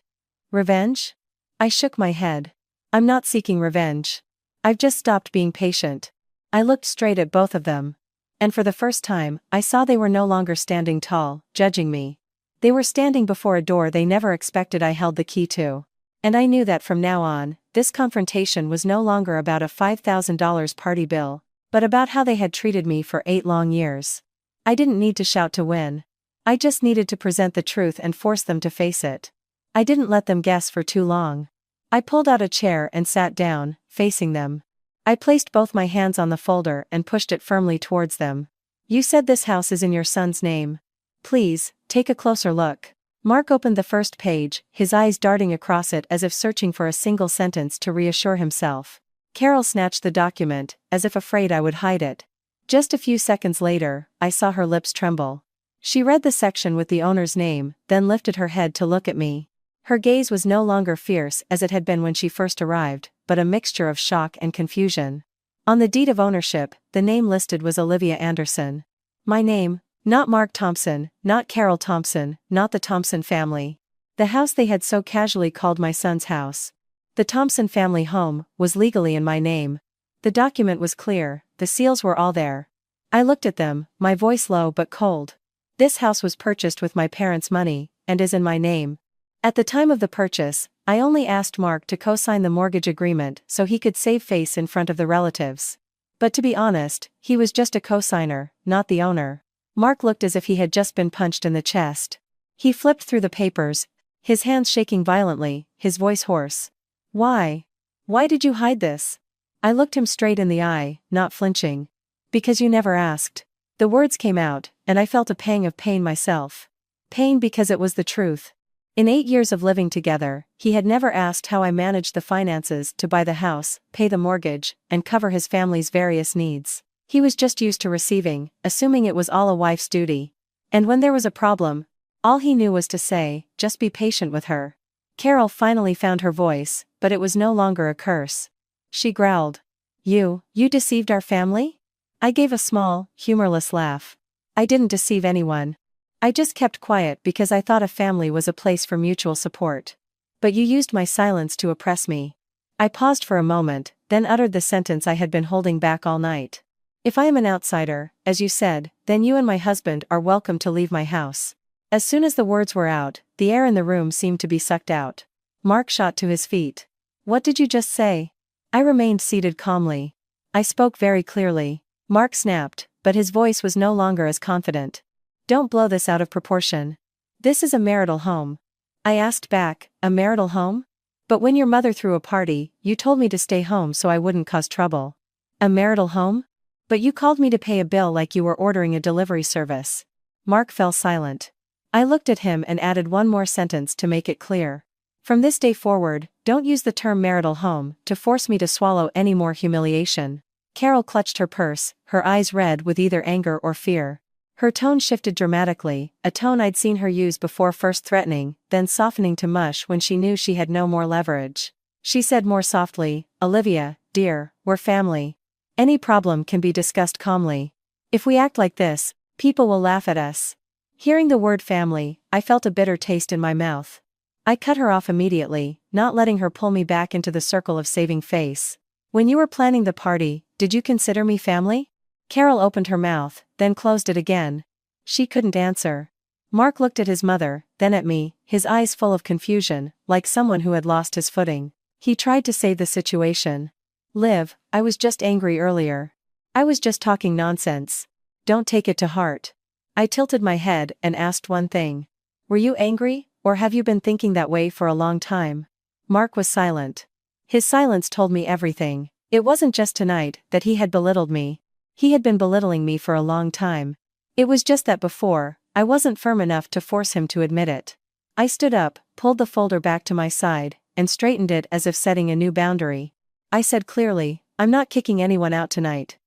Revenge? I shook my head. I'm not seeking revenge. I've just stopped being patient. I looked straight at both of them. And for the first time, I saw they were no longer standing tall, judging me. They were standing before a door they never expected I held the key to. And I knew that from now on, this confrontation was no longer about a $5,000 party bill, but about how they had treated me for 8 long years. I didn't need to shout to win. I just needed to present the truth and force them to face it. I didn't let them guess for too long. I pulled out a chair and sat down, facing them. I placed both my hands on the folder and pushed it firmly towards them. You said this house is in your son's name. Please, take a closer look. Mark opened the first page, his eyes darting across it as if searching for a single sentence to reassure himself. Carol snatched the document, as if afraid I would hide it. Just a few seconds later, I saw her lips tremble. She read the section with the owner's name, then lifted her head to look at me. Her gaze was no longer fierce as it had been when she first arrived, but a mixture of shock and confusion. On the deed of ownership, the name listed was Olivia Anderson. My name, not Mark Thompson, not Carol Thompson, not the Thompson family. The house they had so casually called my son's house. The Thompson family home was legally in my name. The document was clear, the seals were all there. I looked at them, my voice low but cold. This house was purchased with my parents' money, and is in my name. At the time of the purchase, I only asked Mark to co-sign the mortgage agreement so he could save face in front of the relatives. But to be honest, he was just a co-signer, not the owner. Mark looked as if he had just been punched in the chest. He flipped through the papers, his hands shaking violently, his voice hoarse. Why? Why did you hide this? I looked him straight in the eye, not flinching. Because you never asked. The words came out, and I felt a pang of pain myself. Pain because it was the truth. In 8 years of living together, he had never asked how I managed the finances to buy the house, pay the mortgage, and cover his family's various needs. He was just used to receiving, assuming it was all a wife's duty. And when there was a problem, all he knew was to say, just be patient with her. Carol finally found her voice, but it was no longer a curse. She growled. You deceived our family? I gave a small, humorless laugh. I didn't deceive anyone. I just kept quiet because I thought a family was a place for mutual support. But you used my silence to oppress me. I paused for a moment, then uttered the sentence I had been holding back all night. If I am an outsider, as you said, then you and my husband are welcome to leave my house. As soon as the words were out, the air in the room seemed to be sucked out. Mark shot to his feet. What did you just say? I remained seated calmly. I spoke very clearly. Mark snapped, but his voice was no longer as confident. Don't blow this out of proportion. This is a marital home. I asked back, a marital home? But when your mother threw a party, you told me to stay home so I wouldn't cause trouble. A marital home? But you called me to pay a bill like you were ordering a delivery service. Mark fell silent. I looked at him and added one more sentence to make it clear. From this day forward, don't use the term marital home to force me to swallow any more humiliation. Carol clutched her purse, her eyes red with either anger or fear. Her tone shifted dramatically, a tone I'd seen her use before, first threatening, then softening to mush when she knew she had no more leverage. She said more softly, Olivia, dear, we're family. Any problem can be discussed calmly. If we act like this, people will laugh at us. Hearing the word family, I felt a bitter taste in my mouth. I cut her off immediately, not letting her pull me back into the circle of saving face. When you were planning the party, did you consider me family? Carol opened her mouth, then closed it again. She couldn't answer. Mark looked at his mother, then at me, his eyes full of confusion, like someone who had lost his footing. He tried to save the situation. Liv, I was just angry earlier. I was just talking nonsense. Don't take it to heart. I tilted my head and asked one thing. Were you angry, or have you been thinking that way for a long time? Mark was silent. His silence told me everything. It wasn't just tonight that he had belittled me. He had been belittling me for a long time. It was just that before, I wasn't firm enough to force him to admit it. I stood up, pulled the folder back to my side, and straightened it as if setting a new boundary. I said clearly, I'm not kicking anyone out tonight.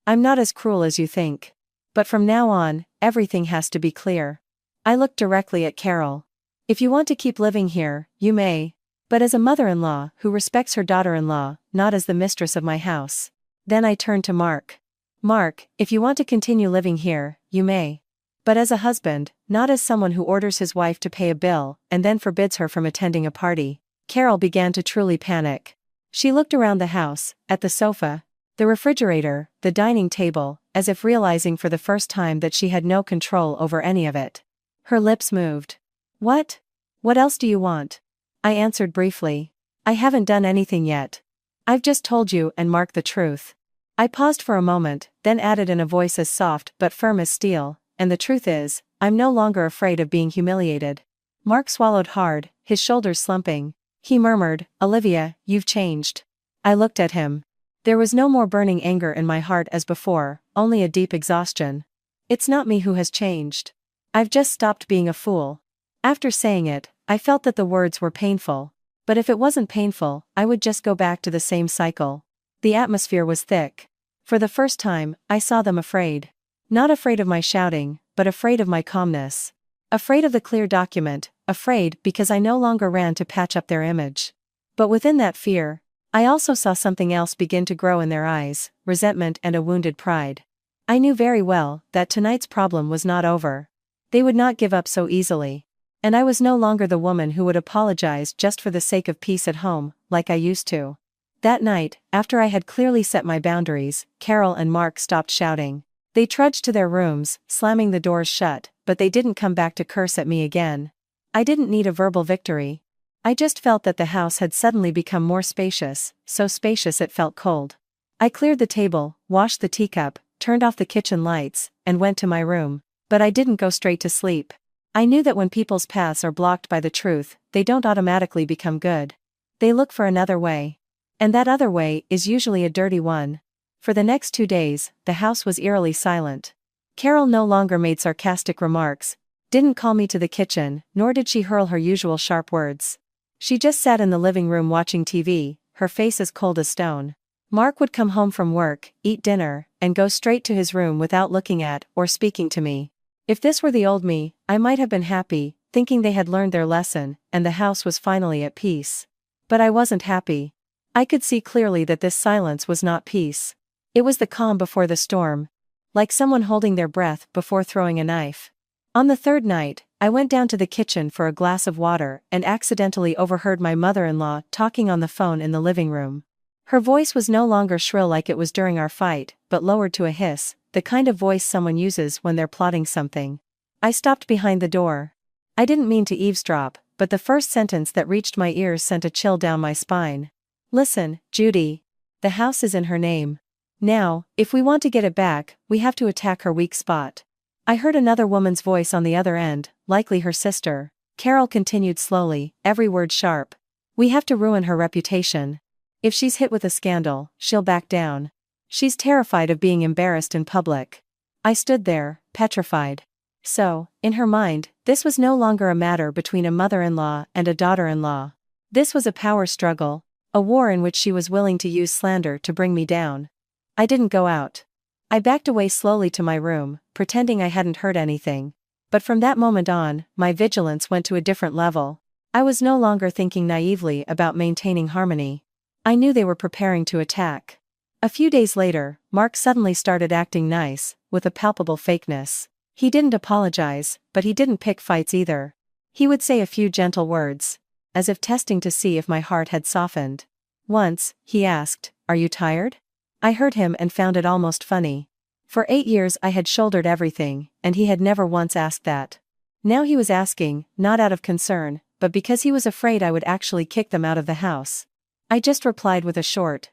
I'm not as cruel as you think. But from now on, everything has to be clear. I looked directly at Carol. If you want to keep living here, you may. But as a mother-in-law who respects her daughter-in-law, not as the mistress of my house. Then I turned to Mark. Mark, if you want to continue living here, you may. But as a husband, not as someone who orders his wife to pay a bill and then forbids her from attending a party. Carol began to truly panic. She looked around the house, at the sofa, the refrigerator, the dining table, as if realizing for the first time that she had no control over any of it. Her lips moved. What? What else do you want? I answered briefly. I haven't done anything yet. I've just told you and Mark the truth. I paused for a moment, then added in a voice as soft but firm as steel, and the truth is, I'm no longer afraid of being humiliated. Mark swallowed hard, his shoulders slumping. He murmured, Olivia, you've changed. I looked at him. There was no more burning anger in my heart as before, only a deep exhaustion. It's not me who has changed. I've just stopped being a fool. After saying it, I felt that the words were painful. But if it wasn't painful, I would just go back to the same cycle. The atmosphere was thick. For the first time, I saw them afraid. Not afraid of my shouting, but afraid of my calmness. Afraid of the clear document, afraid because I no longer ran to patch up their image. But within that fear, I also saw something else begin to grow in their eyes, resentment and a wounded pride. I knew very well that tonight's problem was not over. They would not give up so easily. And I was no longer the woman who would apologize just for the sake of peace at home, like I used to. That night, after I had clearly set my boundaries, Carol and Mark stopped shouting. They trudged to their rooms, slamming the doors shut, but they didn't come back to curse at me again. I didn't need a verbal victory. I just felt that the house had suddenly become more spacious, so spacious it felt cold. I cleared the table, washed the teacup, turned off the kitchen lights, and went to my room. But I didn't go straight to sleep. I knew that when people's paths are blocked by the truth, they don't automatically become good. They look for another way. And that other way is usually a dirty one. For the next 2 days, the house was eerily silent. Carol no longer made sarcastic remarks, didn't call me to the kitchen, nor did she hurl her usual sharp words. She just sat in the living room watching TV, her face as cold as stone. Mark would come home from work, eat dinner, and go straight to his room without looking at or speaking to me. If this were the old me, I might have been happy, thinking they had learned their lesson, and the house was finally at peace. But I wasn't happy. I could see clearly that this silence was not peace. It was the calm before the storm. Like someone holding their breath before throwing a knife. On the third night, I went down to the kitchen for a glass of water and accidentally overheard my mother-in-law talking on the phone in the living room. Her voice was no longer shrill like it was during our fight, but lowered to a hiss, the kind of voice someone uses when they're plotting something. I stopped behind the door. I didn't mean to eavesdrop, but the first sentence that reached my ears sent a chill down my spine. Listen, Judy. The house is in her name. Now, if we want to get it back, we have to attack her weak spot. I heard another woman's voice on the other end, likely her sister. Carol continued slowly, every word sharp. We have to ruin her reputation. If she's hit with a scandal, she'll back down. She's terrified of being embarrassed in public. I stood there, petrified. So, in her mind, this was no longer a matter between a mother-in-law and a daughter-in-law. This was a power struggle, a war in which she was willing to use slander to bring me down. I didn't go out. I backed away slowly to my room, pretending I hadn't heard anything. But from that moment on, my vigilance went to a different level. I was no longer thinking naively about maintaining harmony. I knew they were preparing to attack. A few days later, Mark suddenly started acting nice, with a palpable fakeness. He didn't apologize, but he didn't pick fights either. He would say a few gentle words, as if testing to see if my heart had softened. Once, he asked, "Are you tired?" I heard him and found it almost funny. For 8 years I had shouldered everything, and he had never once asked that. Now he was asking, not out of concern, but because he was afraid I would actually kick them out of the house. I just replied with a short,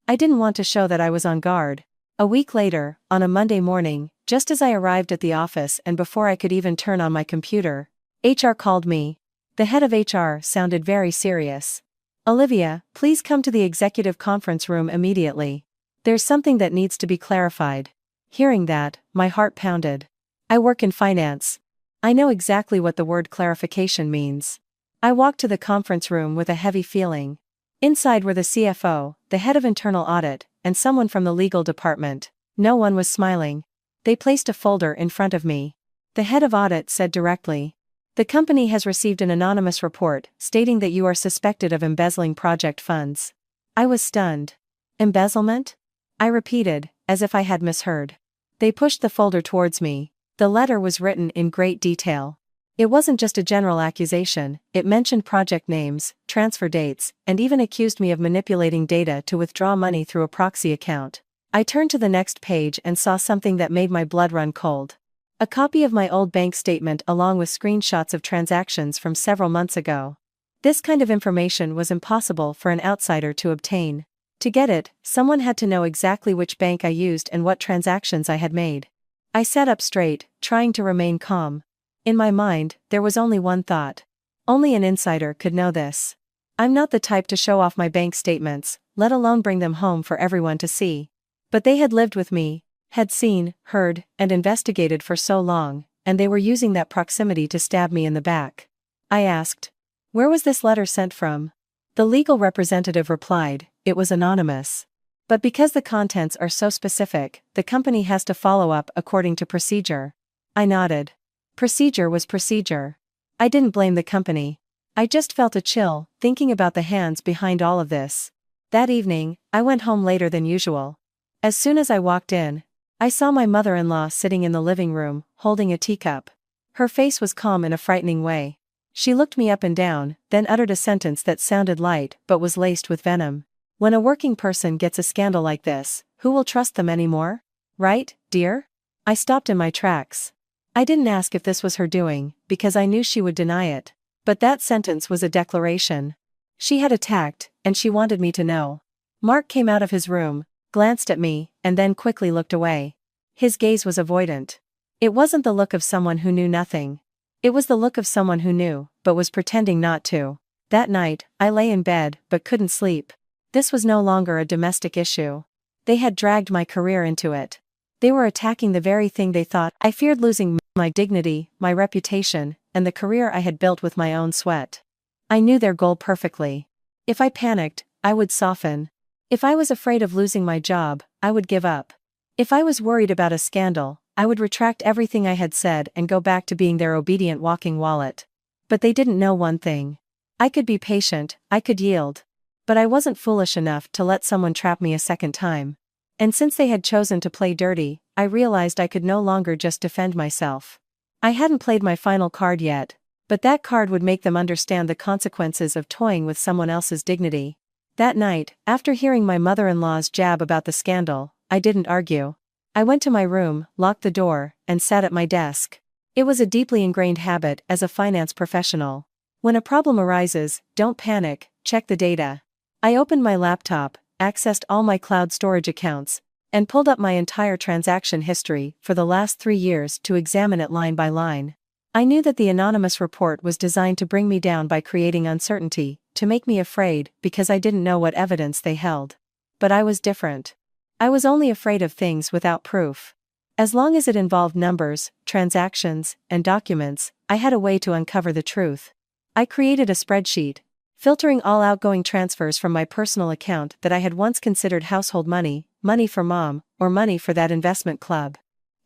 I didn't want to show that I was on guard. A week later, on a Monday morning, just as I arrived at the office and before I could even turn on my computer, HR called me. The head of HR sounded very serious. "Olivia, please come to the executive conference room immediately. There's something that needs to be clarified." Hearing that, my heart pounded. I work in finance. I know exactly what the word clarification means. I walked to the conference room with a heavy feeling. Inside were the CFO, the head of internal audit, and someone from the legal department. No one was smiling. They placed a folder in front of me. The head of audit said directly, "The company has received an anonymous report stating that you are suspected of embezzling project funds." I was stunned. Embezzlement? I repeated, as if I had misheard. They pushed the folder towards me. The letter was written in great detail. It wasn't just a general accusation, it mentioned project names, transfer dates, and even accused me of manipulating data to withdraw money through a proxy account. I turned to the next page and saw something that made my blood run cold. A copy of my old bank statement along with screenshots of transactions from several months ago. This kind of information was impossible for an outsider to obtain. To get it, someone had to know exactly which bank I used and what transactions I had made. I sat up straight, trying to remain calm. In my mind, there was only one thought. Only an insider could know this. I'm not the type to show off my bank statements, let alone bring them home for everyone to see. But they had lived with me, had seen, heard, and investigated for so long, and they were using that proximity to stab me in the back. I asked, "Where was this letter sent from?" The legal representative replied, "It was anonymous. But because the contents are so specific, the company has to follow up according to procedure." I nodded. Procedure was procedure. I didn't blame the company. I just felt a chill, thinking about the hands behind all of this. That evening, I went home later than usual. As soon as I walked in, I saw my mother-in-law sitting in the living room, holding a teacup. Her face was calm in a frightening way. She looked me up and down, then uttered a sentence that sounded light but was laced with venom. "When a working person gets a scandal like this, who will trust them anymore? Right, dear?" I stopped in my tracks. I didn't ask if this was her doing, because I knew she would deny it. But that sentence was a declaration. She had attacked, and she wanted me to know. Mark came out of his room, glanced at me, and then quickly looked away. His gaze was avoidant. It wasn't the look of someone who knew nothing. It was the look of someone who knew, but was pretending not to. That night, I lay in bed, but couldn't sleep. This was no longer a domestic issue. They had dragged my career into it. They were attacking the very thing they thought I feared losing: my dignity, my reputation, and the career I had built with my own sweat. I knew their goal perfectly. If I panicked, I would soften. If I was afraid of losing my job, I would give up. If I was worried about a scandal, I would retract everything I had said and go back to being their obedient walking wallet. But they didn't know one thing. I could be patient, I could yield. But I wasn't foolish enough to let someone trap me a second time. And since they had chosen to play dirty, I realized I could no longer just defend myself. I hadn't played my final card yet, but that card would make them understand the consequences of toying with someone else's dignity. That night, after hearing my mother-in-law's jab about the scandal, I didn't argue. I went to my room, locked the door, and sat at my desk. It was a deeply ingrained habit as a finance professional. When a problem arises, don't panic, check the data. I opened my laptop, accessed all my cloud storage accounts, and pulled up my entire transaction history for the last 3 years to examine it line by line. I knew that the anonymous report was designed to bring me down by creating uncertainty, to make me afraid because I didn't know what evidence they held. But I was different. I was only afraid of things without proof. As long as it involved numbers, transactions, and documents, I had a way to uncover the truth. I created a spreadsheet, filtering all outgoing transfers from my personal account that I had once considered household money, money for mom, or money for that investment club.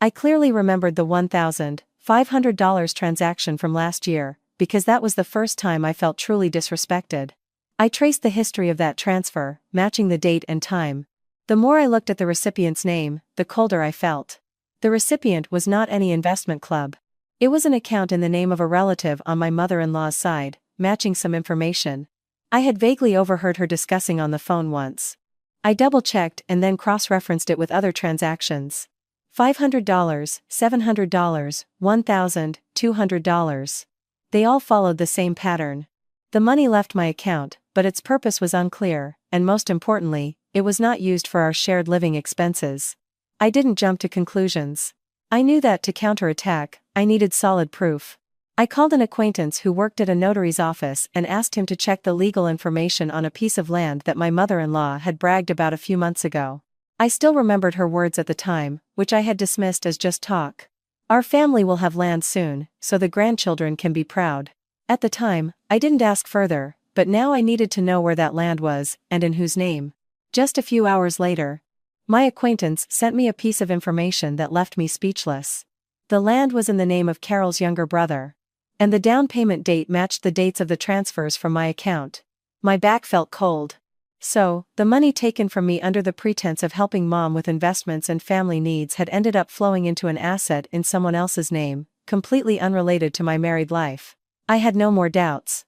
I clearly remembered the $1,500 transaction from last year, because that was the first time I felt truly disrespected. I traced the history of that transfer, matching the date and time. The more I looked at the recipient's name, the colder I felt. The recipient was not any investment club. It was an account in the name of a relative on my mother-in-law's side, matching some information I had vaguely overheard her discussing on the phone once. I double-checked and then cross-referenced it with other transactions. $500, $700, $1,200. They all followed the same pattern. The money left my account, but its purpose was unclear, and most importantly, it was not used for our shared living expenses. I didn't jump to conclusions. I knew that to counterattack, I needed solid proof. I called an acquaintance who worked at a notary's office and asked him to check the legal information on a piece of land that my mother-in-law had bragged about a few months ago. I still remembered her words at the time, which I had dismissed as just talk. Our family will have land soon, so the grandchildren can be proud. At the time, I didn't ask further, but now I needed to know where that land was, and in whose name. Just a few hours later, my acquaintance sent me a piece of information that left me speechless. The land was in the name of Carol's younger brother. And the down payment date matched the dates of the transfers from my account. My back felt cold. So, the money taken from me under the pretense of helping mom with investments and family needs had ended up flowing into an asset in someone else's name, completely unrelated to my married life. I had no more doubts.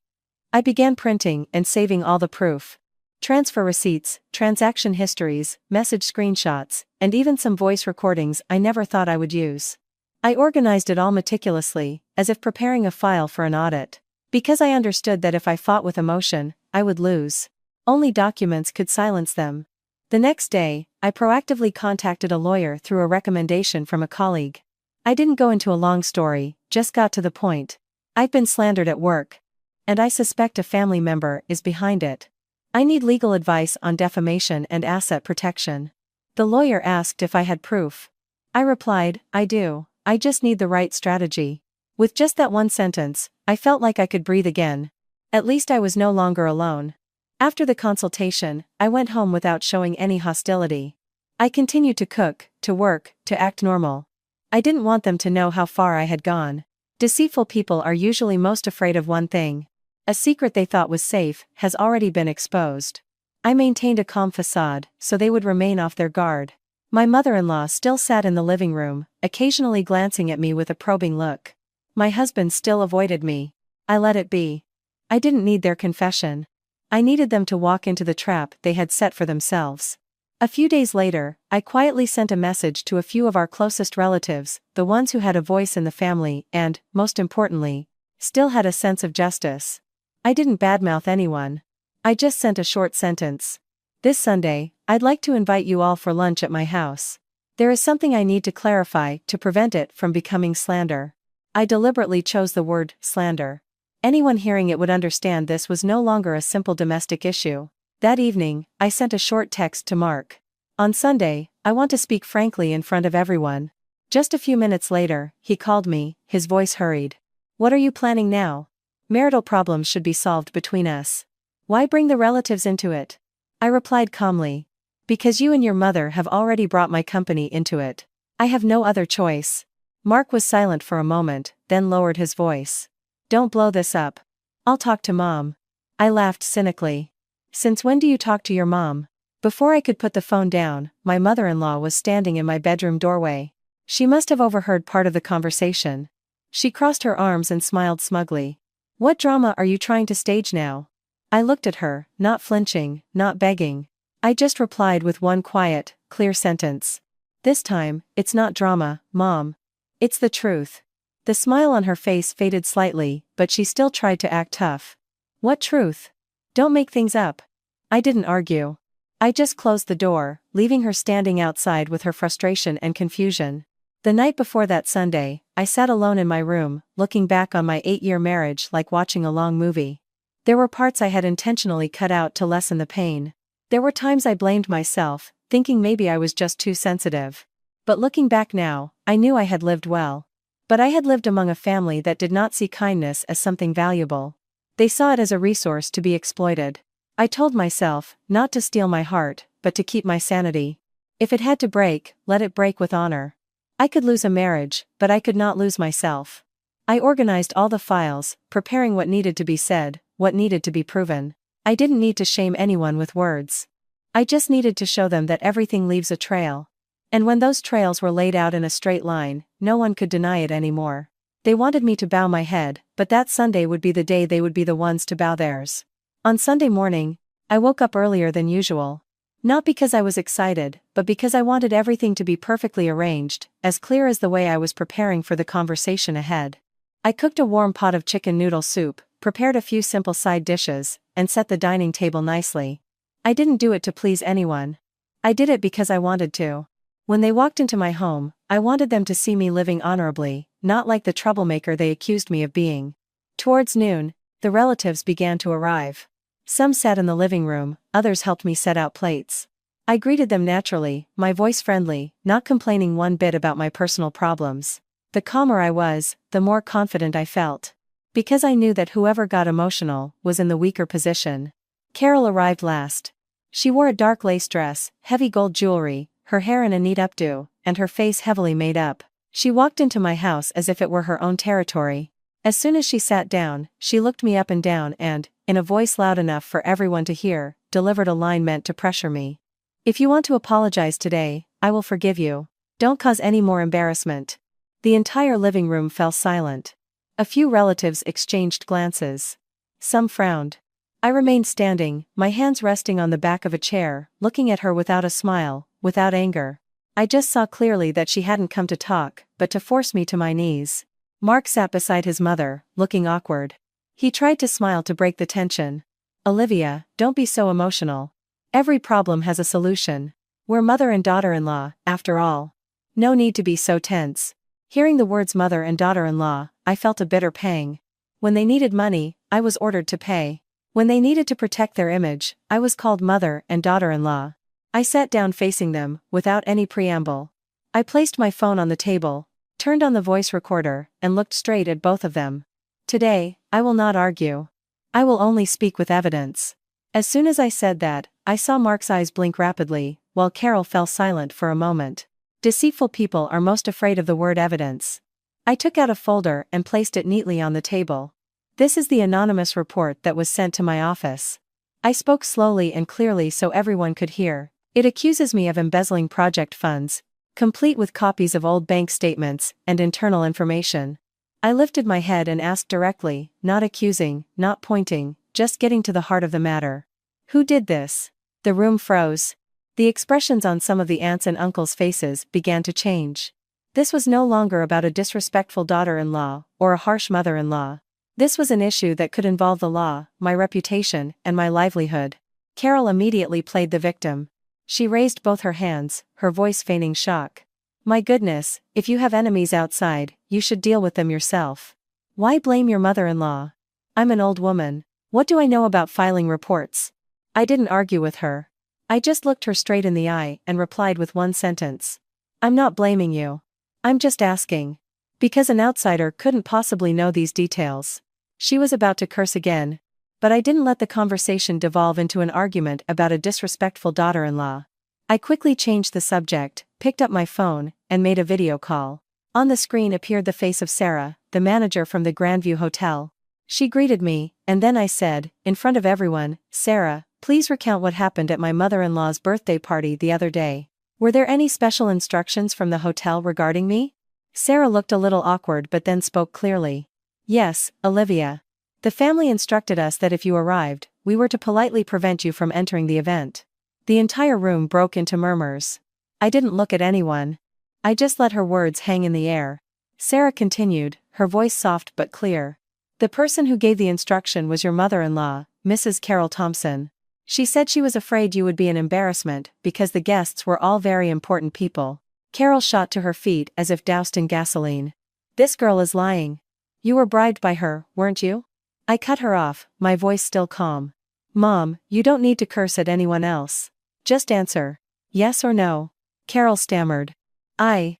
I began printing and saving all the proof. Transfer receipts, transaction histories, message screenshots, and even some voice recordings I never thought I would use. I organized it all meticulously, as if preparing a file for an audit. Because I understood that if I fought with emotion, I would lose. Only documents could silence them. The next day, I proactively contacted a lawyer through a recommendation from a colleague. I didn't go into a long story, just got to the point. I've been slandered at work. And I suspect a family member is behind it. I need legal advice on defamation and asset protection. The lawyer asked if I had proof. I replied, I do, I just need the right strategy. With just that one sentence, I felt like I could breathe again. At least I was no longer alone. After the consultation, I went home without showing any hostility. I continued to cook, to work, to act normal. I didn't want them to know how far I had gone. Deceitful people are usually most afraid of one thing. A secret they thought was safe has already been exposed. I maintained a calm facade, so they would remain off their guard. My mother-in-law still sat in the living room, occasionally glancing at me with a probing look. My husband still avoided me. I let it be. I didn't need their confession. I needed them to walk into the trap they had set for themselves. A few days later, I quietly sent a message to a few of our closest relatives, the ones who had a voice in the family and, most importantly, still had a sense of justice. I didn't badmouth anyone. I just sent a short sentence. This Sunday, I'd like to invite you all for lunch at my house. There is something I need to clarify to prevent it from becoming slander. I deliberately chose the word slander. Anyone hearing it would understand this was no longer a simple domestic issue. That evening, I sent a short text to Mark. On Sunday, I want to speak frankly in front of everyone. Just a few minutes later, he called me, his voice hurried. What are you planning now? Marital problems should be solved between us. Why bring the relatives into it? I replied calmly. Because you and your mother have already brought my company into it. I have no other choice. Mark was silent for a moment, then lowered his voice. Don't blow this up. I'll talk to Mom. I laughed cynically. Since when do you talk to your mom? Before I could put the phone down, my mother-in-law was standing in my bedroom doorway. She must have overheard part of the conversation. She crossed her arms and smiled smugly. What drama are you trying to stage now? I looked at her, not flinching, not begging. I just replied with one quiet, clear sentence. This time, it's not drama, Mom. It's the truth. The smile on her face faded slightly, but she still tried to act tough. What truth? Don't make things up. I didn't argue. I just closed the door, leaving her standing outside with her frustration and confusion. The night before that Sunday, I sat alone in my room, looking back on my 8-year marriage like watching a long movie. There were parts I had intentionally cut out to lessen the pain. There were times I blamed myself, thinking maybe I was just too sensitive. But looking back now, I knew I had lived well. But I had lived among a family that did not see kindness as something valuable. They saw it as a resource to be exploited. I told myself, not to steal my heart, but to keep my sanity. If it had to break, let it break with honor. I could lose a marriage, but I could not lose myself. I organized all the files, preparing what needed to be said, what needed to be proven. I didn't need to shame anyone with words. I just needed to show them that everything leaves a trail. And when those trails were laid out in a straight line, no one could deny it anymore. They wanted me to bow my head, but that Sunday would be the day they would be the ones to bow theirs. On Sunday morning, I woke up earlier than usual. Not because I was excited, but because I wanted everything to be perfectly arranged, as clear as the way I was preparing for the conversation ahead. I cooked a warm pot of chicken noodle soup, prepared a few simple side dishes, and set the dining table nicely. I didn't do it to please anyone. I did it because I wanted to. When they walked into my home, I wanted them to see me living honorably, not like the troublemaker they accused me of being. Towards noon, the relatives began to arrive. Some sat in the living room, others helped me set out plates. I greeted them naturally, my voice friendly, not complaining one bit about my personal problems. The calmer I was, the more confident I felt. Because I knew that whoever got emotional was in the weaker position. Carol arrived last. She wore a dark lace dress, heavy gold jewelry, her hair in a neat updo, and her face heavily made up. She walked into my house as if it were her own territory. As soon as she sat down, she looked me up and down and, in a voice loud enough for everyone to hear, delivered a line meant to pressure me. "If you want to apologize today, I will forgive you. Don't cause any more embarrassment." The entire living room fell silent. A few relatives exchanged glances. Some frowned. I remained standing, my hands resting on the back of a chair, looking at her without a smile, without anger. I just saw clearly that she hadn't come to talk, but to force me to my knees. Mark sat beside his mother, looking awkward. He tried to smile to break the tension. "Olivia, don't be so emotional. Every problem has a solution. We're mother and daughter-in-law, after all. No need to be so tense." Hearing the words mother and daughter-in-law, I felt a bitter pang. When they needed money, I was ordered to pay. When they needed to protect their image, I was called mother and daughter-in-law. I sat down facing them, without any preamble. I placed my phone on the table, turned on the voice recorder, and looked straight at both of them. Today, I will not argue. I will only speak with evidence. As soon as I said that, I saw Mark's eyes blink rapidly, while Carol fell silent for a moment. Deceitful people are most afraid of the word evidence. I took out a folder and placed it neatly on the table. "This is the anonymous report that was sent to my office." I spoke slowly and clearly so everyone could hear. "It accuses me of embezzling project funds, complete with copies of old bank statements and internal information." I lifted my head and asked directly, not accusing, not pointing, just getting to the heart of the matter. "Who did this?" The room froze. The expressions on some of the aunts' and uncles' faces began to change. This was no longer about a disrespectful daughter-in-law or a harsh mother-in-law. This was an issue that could involve the law, my reputation, and my livelihood. Carol immediately played the victim. She raised both her hands, her voice feigning shock. "My goodness, if you have enemies outside, you should deal with them yourself. Why blame your mother-in-law? I'm an old woman. What do I know about filing reports?" I didn't argue with her. I just looked her straight in the eye and replied with one sentence. "I'm not blaming you. I'm just asking." Because an outsider couldn't possibly know these details. She was about to curse again. But I didn't let the conversation devolve into an argument about a disrespectful daughter-in-law. I quickly changed the subject, picked up my phone, and made a video call. On the screen appeared the face of Sarah, the manager from the Grandview Hotel. She greeted me, and then I said, in front of everyone, "Sarah, please recount what happened at my mother-in-law's birthday party the other day. Were there any special instructions from the hotel regarding me?" Sarah looked a little awkward but then spoke clearly. "Yes, Olivia. The family instructed us that if you arrived, we were to politely prevent you from entering the event." The entire room broke into murmurs. I didn't look at anyone. I just let her words hang in the air. Sarah continued, her voice soft but clear. "The person who gave the instruction was your mother-in-law, Mrs. Carol Thompson. She said she was afraid you would be an embarrassment because the guests were all very important people." Carol shot to her feet as if doused in gasoline. "This girl is lying. You were bribed by her, weren't you?" I cut her off, my voice still calm. "Mom, you don't need to curse at anyone else. Just answer. Yes or no." Carol stammered. I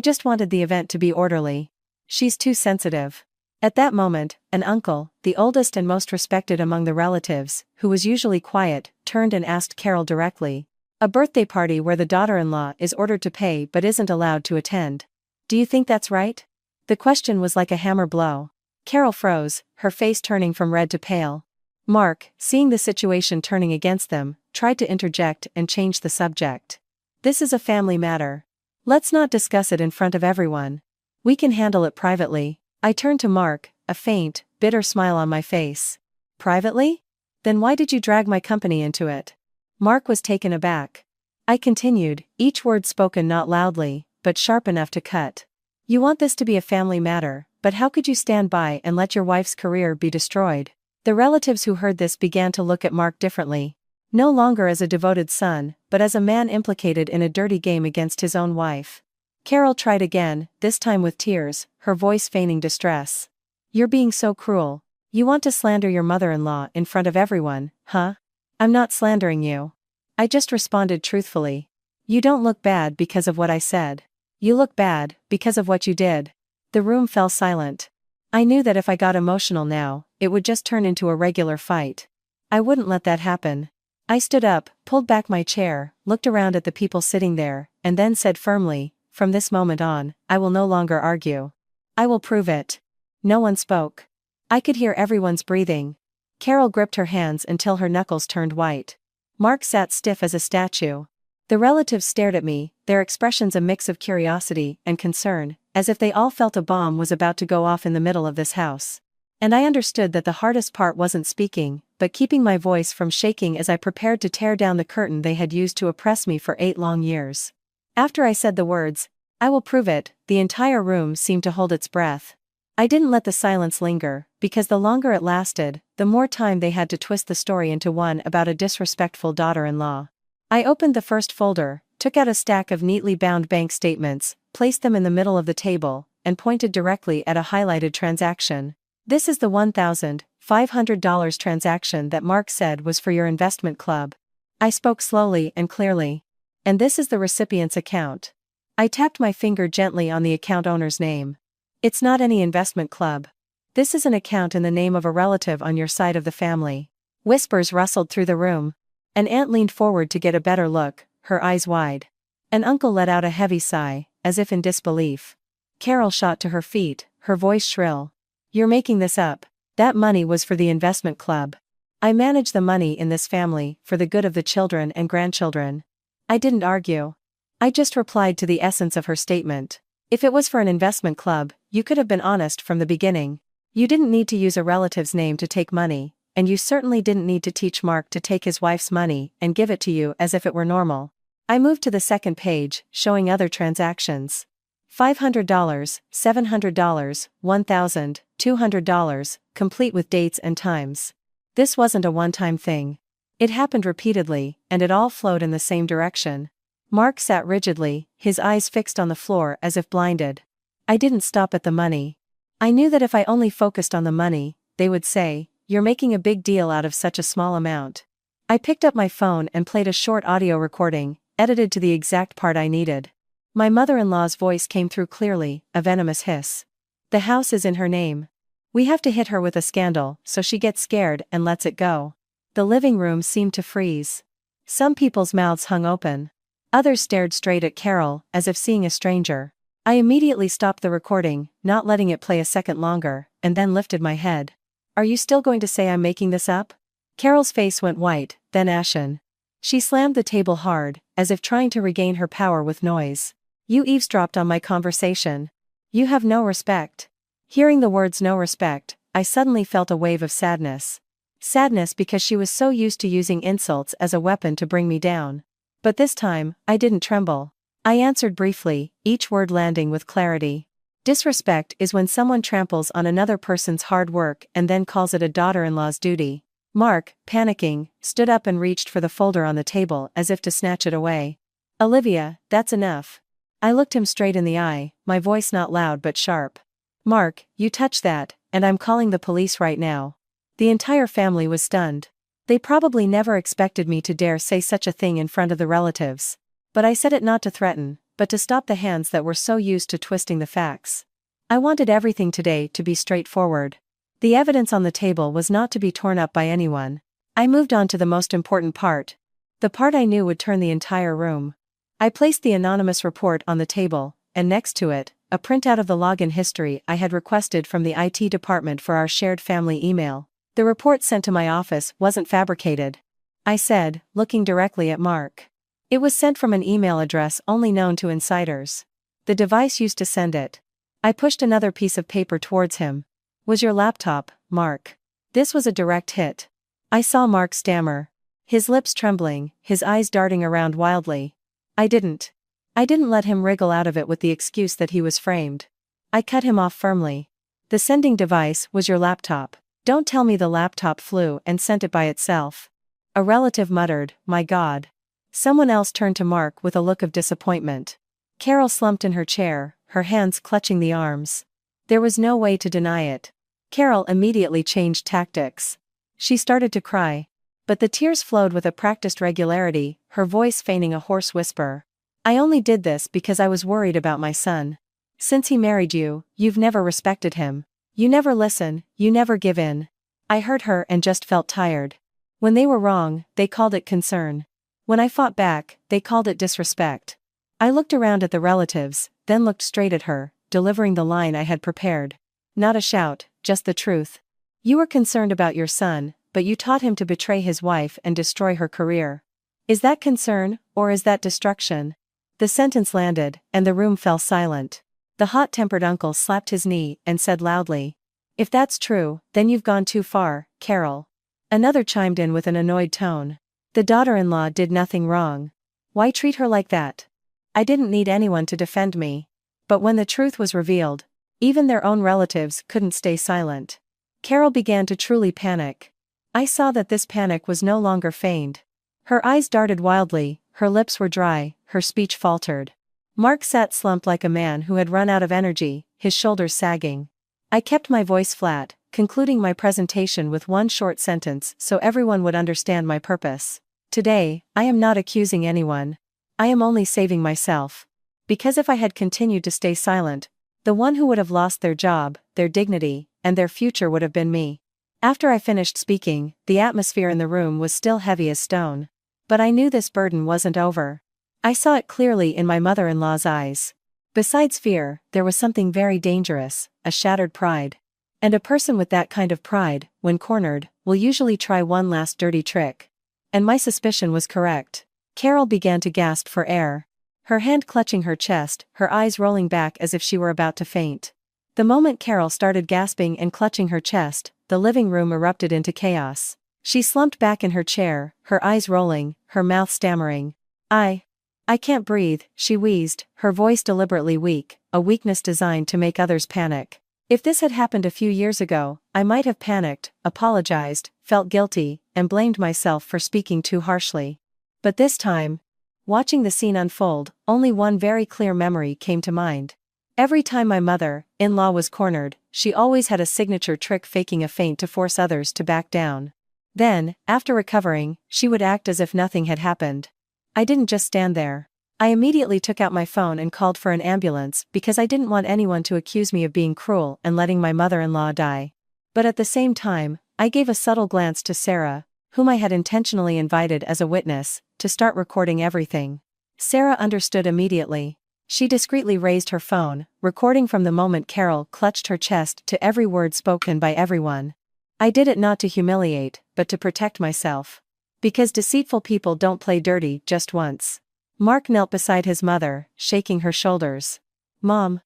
just wanted the event to be orderly. She's too sensitive." At that moment, an uncle, the oldest and most respected among the relatives, who was usually quiet, turned and asked Carol directly. "A birthday party where the daughter-in-law is ordered to pay but isn't allowed to attend. Do you think that's right?" The question was like a hammer blow. Carol froze, her face turning from red to pale. Mark, seeing the situation turning against them, tried to interject and change the subject. "This is a family matter. Let's not discuss it in front of everyone. We can handle it privately." I turned to Mark, a faint, bitter smile on my face. "Privately? Then why did you drag my company into it?" Mark was taken aback. I continued, each word spoken not loudly, but sharp enough to cut. "You want this to be a family matter, but how could you stand by and let your wife's career be destroyed?" The relatives who heard this began to look at Mark differently. No longer as a devoted son, but as a man implicated in a dirty game against his own wife. Carol tried again, this time with tears, her voice feigning distress. "You're being so cruel. You want to slander your mother-in-law in front of everyone, huh?" "I'm not slandering you. I just responded truthfully. You don't look bad because of what I said. You look bad because of what you did." The room fell silent. I knew that if I got emotional now, it would just turn into a regular fight. I wouldn't let that happen. I stood up, pulled back my chair, looked around at the people sitting there, and then said firmly, "From this moment on, I will no longer argue. I will prove it." No one spoke. I could hear everyone's breathing. Carol gripped her hands until her knuckles turned white. Mark sat stiff as a statue. The relatives stared at me, their expressions a mix of curiosity and concern, as if they all felt a bomb was about to go off in the middle of this house. And I understood that the hardest part wasn't speaking, but keeping my voice from shaking as I prepared to tear down the curtain they had used to oppress me for 8 long years. After I said the words, "I will prove it," the entire room seemed to hold its breath. I didn't let the silence linger, because the longer it lasted, the more time they had to twist the story into one about a disrespectful daughter-in-law. I opened the first folder, took out a stack of neatly bound bank statements, placed them in the middle of the table, and pointed directly at a highlighted transaction. "This is the $1,500 transaction that Mark said was for your investment club." I spoke slowly and clearly. "And this is the recipient's account." I tapped my finger gently on the account owner's name. "It's not any investment club. This is an account in the name of a relative on your side of the family." Whispers rustled through the room. An aunt leaned forward to get a better look, her eyes wide. An uncle let out a heavy sigh, as if in disbelief. Carol shot to her feet, her voice shrill. "You're making this up. That money was for the investment club. I manage the money in this family, for the good of the children and grandchildren." I didn't argue. I just replied to the essence of her statement. "If it was for an investment club, you could have been honest from the beginning. You didn't need to use a relative's name to take money, and you certainly didn't need to teach Mark to take his wife's money and give it to you as if it were normal." I moved to the second page, showing other transactions. $500, $700, $1,000, $200, complete with dates and times. This wasn't a one-time thing. It happened repeatedly, and it all flowed in the same direction. Mark sat rigidly, his eyes fixed on the floor as if blinded. I didn't stop at the money. I knew that if I only focused on the money, they would say, "You're making a big deal out of such a small amount." I picked up my phone and played a short audio recording, edited to the exact part I needed. My mother-in-law's voice came through clearly, a venomous hiss. "The house is in her name. We have to hit her with a scandal so she gets scared and lets it go." The living room seemed to freeze. Some people's mouths hung open. Others stared straight at Carol, as if seeing a stranger. I immediately stopped the recording, not letting it play a second longer, and then lifted my head. "Are you still going to say I'm making this up?" Carol's face went white, then ashen. She slammed the table hard, as if trying to regain her power with noise. "You eavesdropped on my conversation. You have no respect." Hearing the words "no respect," I suddenly felt a wave of sadness. Sadness because she was so used to using insults as a weapon to bring me down. But this time, I didn't tremble. I answered briefly, each word landing with clarity. "Disrespect is when someone tramples on another person's hard work and then calls it a daughter-in-law's duty." Mark, panicking, stood up and reached for the folder on the table as if to snatch it away. "Olivia, that's enough." I looked him straight in the eye, my voice not loud but sharp. "Mark, you touched that, and I'm calling the police right now." The entire family was stunned. They probably never expected me to dare say such a thing in front of the relatives. But I said it not to threaten, but to stop the hands that were so used to twisting the facts. I wanted everything today to be straightforward. The evidence on the table was not to be torn up by anyone. I moved on to the most important part. The part I knew would turn the entire room. I placed the anonymous report on the table, and next to it, a printout of the login history I had requested from the IT department for our shared family email. The report sent to my office wasn't fabricated. I said, looking directly at Mark. It was sent from an email address only known to insiders. The device used to send it. I pushed another piece of paper towards him. "Was your laptop, Mark?" This was a direct hit. I saw Mark stammer. His lips trembling, his eyes darting around wildly. I didn't let him wriggle out of it with the excuse that he was framed. I cut him off firmly. "The sending device was your laptop. Don't tell me the laptop flew and sent it by itself." A relative muttered, "My God." Someone else turned to Mark with a look of disappointment. Carol slumped in her chair, her hands clutching the arms. There was no way to deny it. Carol immediately changed tactics. She started to cry. But the tears flowed with a practiced regularity, her voice feigning a hoarse whisper. "I only did this because I was worried about my son." Since he married you, you've never respected him. You never listen, you never give in. I heard her and just felt tired. When they were wrong, they called it concern. When I fought back, they called it disrespect. I looked around at the relatives, then looked straight at her, delivering the line I had prepared. Not a shout, just the truth. You were concerned about your son, but you taught him to betray his wife and destroy her career. Is that concern, or is that destruction? The sentence landed, and the room fell silent. The hot-tempered uncle slapped his knee and said loudly, "If that's true, then you've gone too far, Carol." Another chimed in with an annoyed tone. The daughter-in-law did nothing wrong. Why treat her like that? I didn't need anyone to defend me. But when the truth was revealed, even their own relatives couldn't stay silent. Carol began to truly panic. I saw that this panic was no longer feigned. Her eyes darted wildly, her lips were dry, her speech faltered. Mark sat slumped like a man who had run out of energy, his shoulders sagging. I kept my voice flat, concluding my presentation with one short sentence so everyone would understand my purpose. Today, I am not accusing anyone. I am only saving myself. Because if I had continued to stay silent, the one who would have lost their job, their dignity, and their future would have been me. After I finished speaking, the atmosphere in the room was still heavy as stone. But I knew this burden wasn't over. I saw it clearly in my mother-in-law's eyes. Besides fear, there was something very dangerous, a shattered pride. And a person with that kind of pride, when cornered, will usually try one last dirty trick. And my suspicion was correct. Carol began to gasp for air. Her hand clutching her chest, her eyes rolling back as if she were about to faint. The moment Carol started gasping and clutching her chest, the living room erupted into chaos. She slumped back in her chair, her eyes rolling, her mouth stammering. I can't breathe, she wheezed, her voice deliberately weak, a weakness designed to make others panic. If this had happened a few years ago, I might have panicked, apologized, felt guilty, and blamed myself for speaking too harshly. But this time, watching the scene unfold, only one very clear memory came to mind. Every time my mother-in-law was cornered, she always had a signature trick, faking a faint to force others to back down. Then, after recovering, she would act as if nothing had happened. I didn't just stand there. I immediately took out my phone and called for an ambulance because I didn't want anyone to accuse me of being cruel and letting my mother-in-law die. But at the same time, I gave a subtle glance to Sarah, whom I had intentionally invited as a witness, to start recording everything. Sarah understood immediately. She discreetly raised her phone, recording from the moment Carol clutched her chest to every word spoken by everyone. I did it not to humiliate, but to protect myself. Because deceitful people don't play dirty just once. Mark knelt beside his mother, shaking her shoulders. Mom,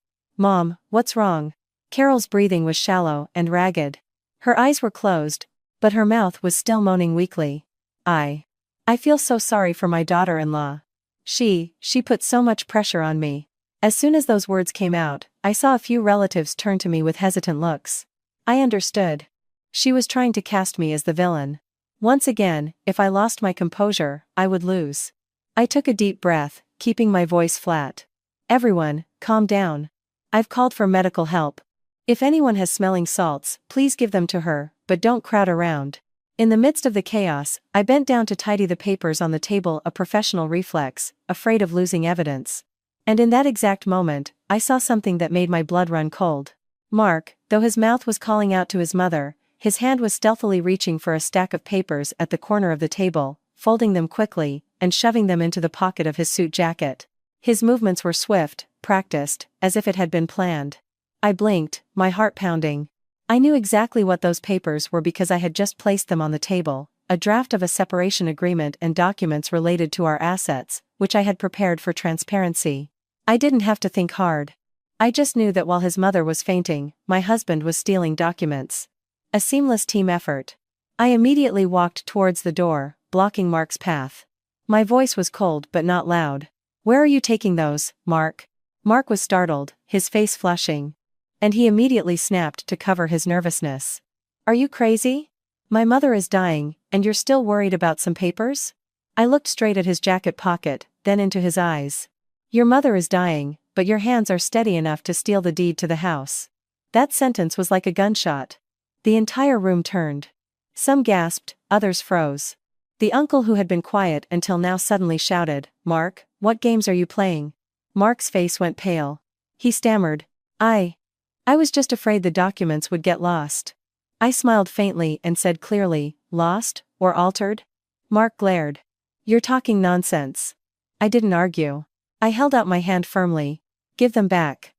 what's wrong?" Carol's breathing was shallow and ragged. Her eyes were closed, but her mouth was still moaning weakly. I feel so sorry for my daughter-in-law. She put so much pressure on me. As soon as those words came out, I saw a few relatives turn to me with hesitant looks. I understood. She was trying to cast me as the villain. Once again, if I lost my composure, I would lose. I took a deep breath, keeping my voice flat. Everyone, calm down. I've called for medical help. If anyone has smelling salts, please give them to her, but don't crowd around. In the midst of the chaos, I bent down to tidy the papers on the table, a professional reflex, afraid of losing evidence. And in that exact moment, I saw something that made my blood run cold. Mark, though his mouth was calling out to his mother, his hand was stealthily reaching for a stack of papers at the corner of the table, folding them quickly, and shoving them into the pocket of his suit jacket. His movements were swift, practiced, as if it had been planned. I blinked, my heart pounding. I knew exactly what those papers were because I had just placed them on the table, a draft of a separation agreement and documents related to our assets, which I had prepared for transparency. I didn't have to think hard. I just knew that while his mother was fainting, my husband was stealing documents. A seamless team effort. I immediately walked towards the door, blocking Mark's path. My voice was cold but not loud. "Where are you taking those, Mark?" Mark was startled, his face flushing. And he immediately snapped to cover his nervousness. "Are you crazy? My mother is dying, and you're still worried about some papers?" I looked straight at his jacket pocket, then into his eyes. "Your mother is dying, but your hands are steady enough to steal the deed to the house." That sentence was like a gunshot. The entire room turned. Some gasped, others froze. The uncle who had been quiet until now suddenly shouted, "Mark, what games are you playing?" Mark's face went pale. He stammered. I was just afraid the documents would get lost. I smiled faintly and said clearly, lost, or altered? Mark glared. You're talking nonsense. I didn't argue. I held out my hand firmly. Give them back.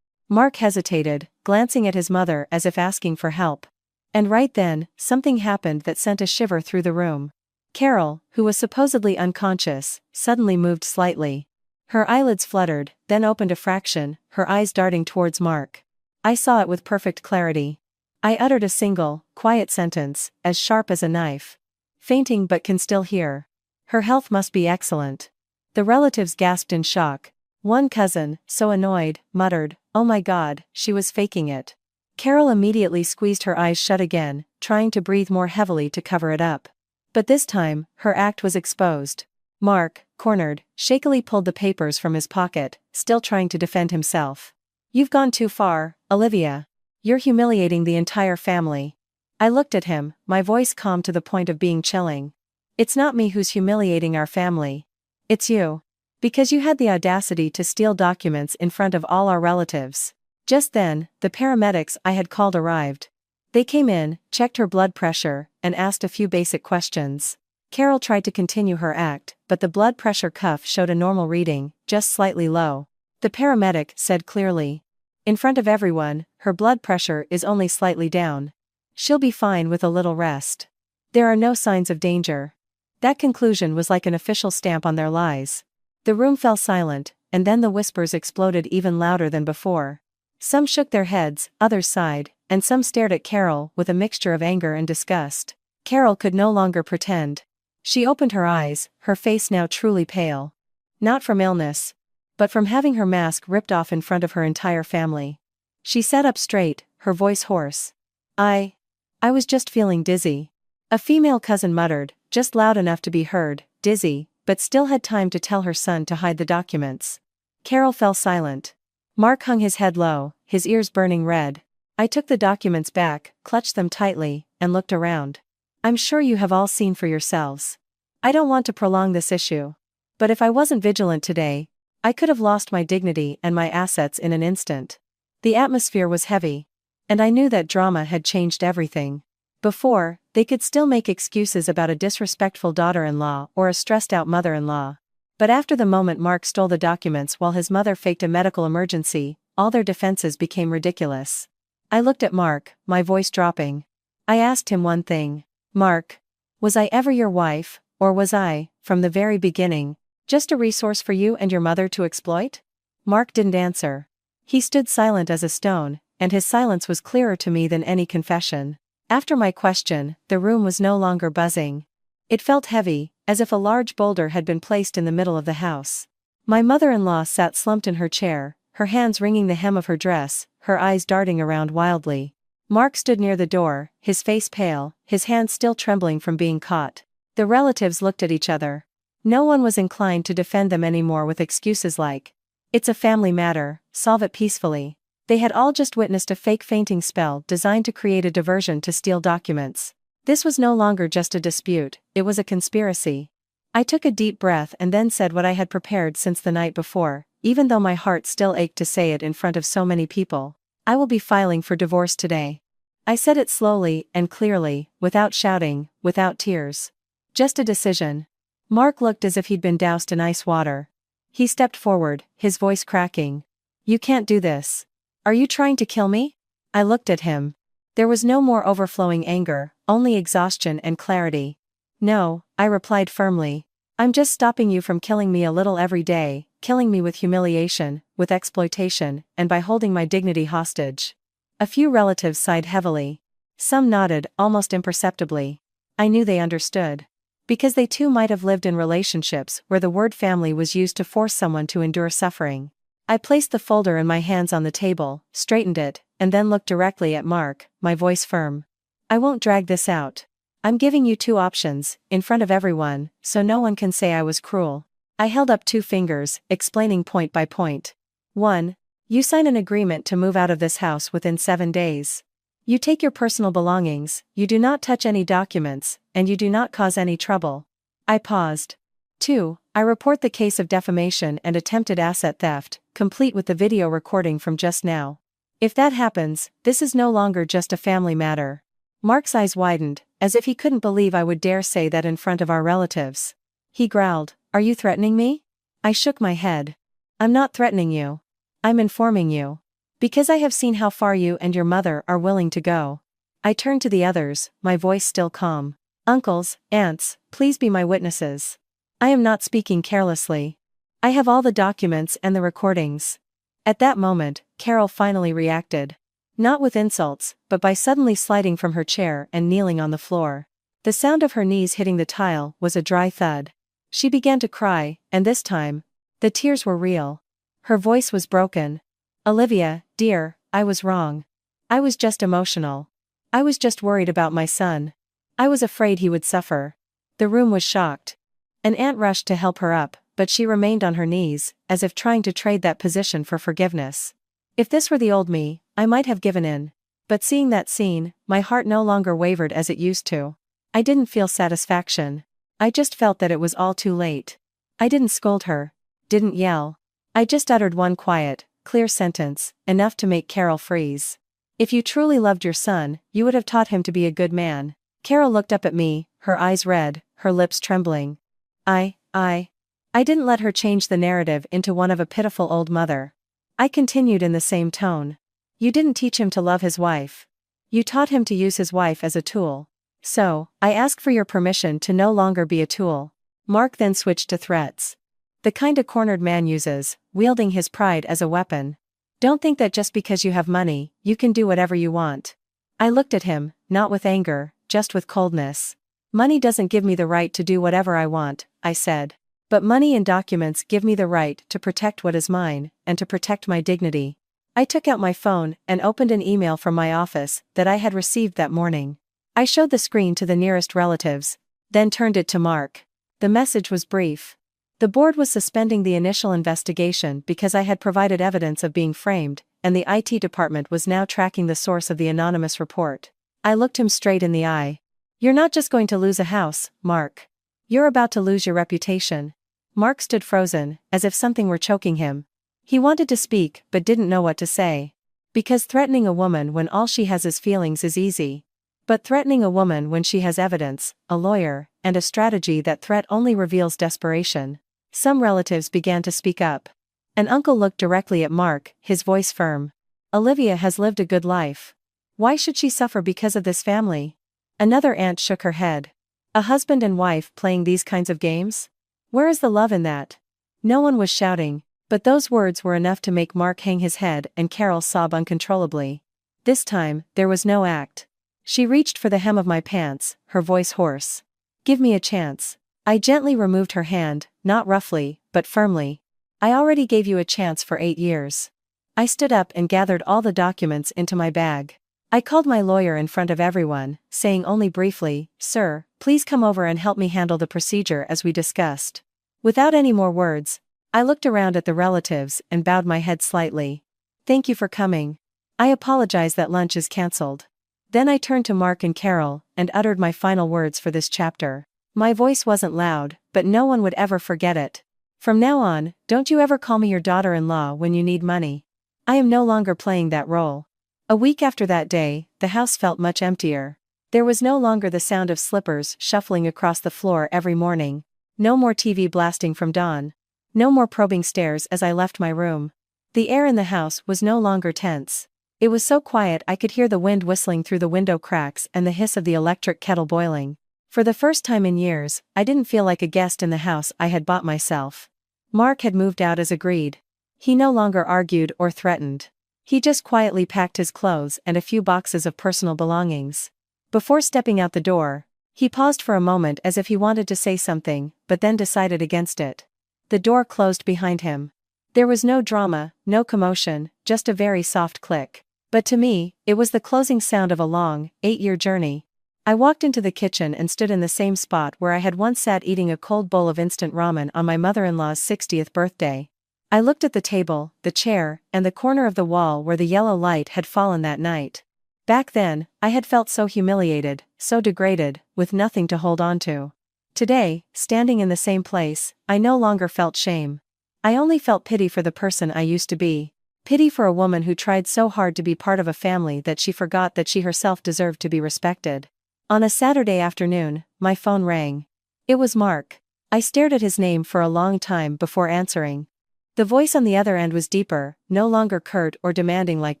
Mark hesitated, glancing at his mother as if asking for help. And right then, something happened that sent a shiver through the room. Carol, who was supposedly unconscious, suddenly moved slightly. Her eyelids fluttered, then opened a fraction, her eyes darting towards Mark. I saw it with perfect clarity. I uttered a single, quiet sentence, as sharp as a knife. Fainting but can still hear. Her health must be excellent. The relatives gasped in shock. One cousin, so annoyed, muttered, "Oh my God, she was faking it." Carol immediately squeezed her eyes shut again, trying to breathe more heavily to cover it up. But this time, her act was exposed. Mark, cornered, shakily pulled the papers from his pocket, still trying to defend himself. "You've gone too far, Olivia. You're humiliating the entire family." I looked at him, my voice calm to the point of being chilling. "It's not me who's humiliating our family. It's you. Because you had the audacity to steal documents in front of all our relatives." Just then, the paramedics I had called arrived. They came in, checked her blood pressure, and asked a few basic questions. Carol tried to continue her act, but the blood pressure cuff showed a normal reading, just slightly low. The paramedic said clearly. "In front of everyone, her blood pressure is only slightly down. She'll be fine with a little rest. There are no signs of danger." That conclusion was like an official stamp on their lies. The room fell silent, and then the whispers exploded even louder than before. Some shook their heads, others sighed, and some stared at Carol with a mixture of anger and disgust. Carol could no longer pretend. She opened her eyes, her face now truly pale. Not from illness, but from having her mask ripped off in front of her entire family. She sat up straight, her voice hoarse. I was just feeling dizzy." A female cousin muttered, just loud enough to be heard, "Dizzy," but still had time to tell her son to hide the documents. Carol fell silent. Mark hung his head low, his ears burning red. I took the documents back, clutched them tightly, and looked around. "I'm sure you have all seen for yourselves. I don't want to prolong this issue. But if I wasn't vigilant today, I could have lost my dignity and my assets in an instant." The atmosphere was heavy. And I knew that drama had changed everything. Before, they could still make excuses about a disrespectful daughter-in-law or a stressed-out mother-in-law. But after the moment Mark stole the documents while his mother faked a medical emergency, all their defenses became ridiculous. I looked at Mark, my voice dropping. I asked him one thing. "Mark, was I ever your wife, or was I, from the very beginning, just a resource for you and your mother to exploit?" Mark didn't answer. He stood silent as a stone, and his silence was clearer to me than any confession. After my question, the room was no longer buzzing. It felt heavy, as if a large boulder had been placed in the middle of the house. My mother-in-law sat slumped in her chair, her hands wringing the hem of her dress, her eyes darting around wildly. Mark stood near the door, his face pale, his hands still trembling from being caught. The relatives looked at each other. No one was inclined to defend them anymore with excuses like, "It's a family matter, solve it peacefully." They had all just witnessed a fake fainting spell designed to create a diversion to steal documents. This was no longer just a dispute, it was a conspiracy. I took a deep breath and then said what I had prepared since the night before, even though my heart still ached to say it in front of so many people. "I will be filing for divorce today." I said it slowly and clearly, without shouting, without tears. Just a decision. Mark looked as if he'd been doused in ice water. He stepped forward, his voice cracking. "You can't do this. Are you trying to kill me?" I looked at him. There was no more overflowing anger, only exhaustion and clarity. "No," I replied firmly. "I'm just stopping you from killing me a little every day, killing me with humiliation, with exploitation, and by holding my dignity hostage." A few relatives sighed heavily. Some nodded, almost imperceptibly. I knew they understood. Because they too might have lived in relationships where the word family was used to force someone to endure suffering. I placed the folder in my hands on the table, straightened it, and then looked directly at Mark, my voice firm. "I won't drag this out. I'm giving you two options, in front of everyone, so no one can say I was cruel." I held up 2 fingers, explaining point by point. 1. You sign an agreement to move out of this house within 7 days. You take your personal belongings, you do not touch any documents, and you do not cause any trouble. I paused. 2. I report the case of defamation and attempted asset theft, complete with the video recording from just now. If that happens, this is no longer just a family matter. Mark's eyes widened, as if he couldn't believe I would dare say that in front of our relatives. He growled, "Are you threatening me?" I shook my head. "I'm not threatening you. I'm informing you. Because I have seen how far you and your mother are willing to go." I turned to the others, my voice still calm. "Uncles, aunts, please be my witnesses. I am not speaking carelessly. I have all the documents and the recordings." At that moment, Carol finally reacted. Not with insults, but by suddenly sliding from her chair and kneeling on the floor. The sound of her knees hitting the tile was a dry thud. She began to cry, and this time, the tears were real. Her voice was broken. "Olivia, dear, I was wrong. I was just emotional. I was just worried about my son. I was afraid he would suffer." The room was shocked. An aunt rushed to help her up, but she remained on her knees, as if trying to trade that position for forgiveness. If this were the old me, I might have given in. But seeing that scene, my heart no longer wavered as it used to. I didn't feel satisfaction. I just felt that it was all too late. I didn't scold her. Didn't yell. I just uttered one quiet, clear sentence, enough to make Carol freeze. "If you truly loved your son, you would have taught him to be a good man." Carol looked up at me, her eyes red, her lips trembling. I didn't let her change the narrative into one of a pitiful old mother. I continued in the same tone. "You didn't teach him to love his wife. You taught him to use his wife as a tool. So, I ask for your permission to no longer be a tool." Mark then switched to threats. The kind a cornered man uses, wielding his pride as a weapon. "Don't think that just because you have money, you can do whatever you want." I looked at him, not with anger, just with coldness. "Money doesn't give me the right to do whatever I want," I said. "But money and documents give me the right to protect what is mine, and to protect my dignity." I took out my phone and opened an email from my office that I had received that morning. I showed the screen to the nearest relatives, then turned it to Mark. The message was brief. The board was suspending the initial investigation because I had provided evidence of being framed, and the IT department was now tracking the source of the anonymous report. I looked him straight in the eye. "You're not just going to lose a house, Mark. You're about to lose your reputation." Mark stood frozen, as if something were choking him. He wanted to speak, but didn't know what to say. Because threatening a woman when all she has is feelings is easy. But threatening a woman when she has evidence, a lawyer, and a strategy, that threat only reveals desperation. Some relatives began to speak up. An uncle looked directly at Mark, his voice firm. "Olivia has lived a good life. Why should she suffer because of this family?" Another aunt shook her head. "A husband and wife playing these kinds of games? Where is the love in that?" No one was shouting, but those words were enough to make Mark hang his head and Carol sob uncontrollably. This time, there was no act. She reached for the hem of my pants, her voice hoarse. "Give me a chance." I gently removed her hand, not roughly, but firmly. "I already gave you a chance for 8 years." I stood up and gathered all the documents into my bag. I called my lawyer in front of everyone, saying only briefly, "Sir, please come over and help me handle the procedure as we discussed." Without any more words, I looked around at the relatives and bowed my head slightly. "Thank you for coming. I apologize that lunch is cancelled." Then I turned to Mark and Carol and uttered my final words for this chapter. My voice wasn't loud, but no one would ever forget it. "From now on, don't you ever call me your daughter-in-law when you need money. I am no longer playing that role." A week after that day, the house felt much emptier. There was no longer the sound of slippers shuffling across the floor every morning. No more TV blasting from dawn. No more probing stares as I left my room. The air in the house was no longer tense. It was so quiet I could hear the wind whistling through the window cracks and the hiss of the electric kettle boiling. For the first time in years, I didn't feel like a guest in the house I had bought myself. Mark had moved out as agreed. He no longer argued or threatened. He just quietly packed his clothes and a few boxes of personal belongings. Before stepping out the door, he paused for a moment as if he wanted to say something, but then decided against it. The door closed behind him. There was no drama, no commotion, just a very soft click. But to me, it was the closing sound of a long, 8-year journey. I walked into the kitchen and stood in the same spot where I had once sat eating a cold bowl of instant ramen on my mother-in-law's 60th birthday. I looked at the table, the chair, and the corner of the wall where the yellow light had fallen that night. Back then, I had felt so humiliated, so degraded, with nothing to hold on to. Today, standing in the same place, I no longer felt shame. I only felt pity for the person I used to be. Pity for a woman who tried so hard to be part of a family that she forgot that she herself deserved to be respected. On a Saturday afternoon, my phone rang. It was Mark. I stared at his name for a long time before answering. The voice on the other end was deeper, no longer curt or demanding like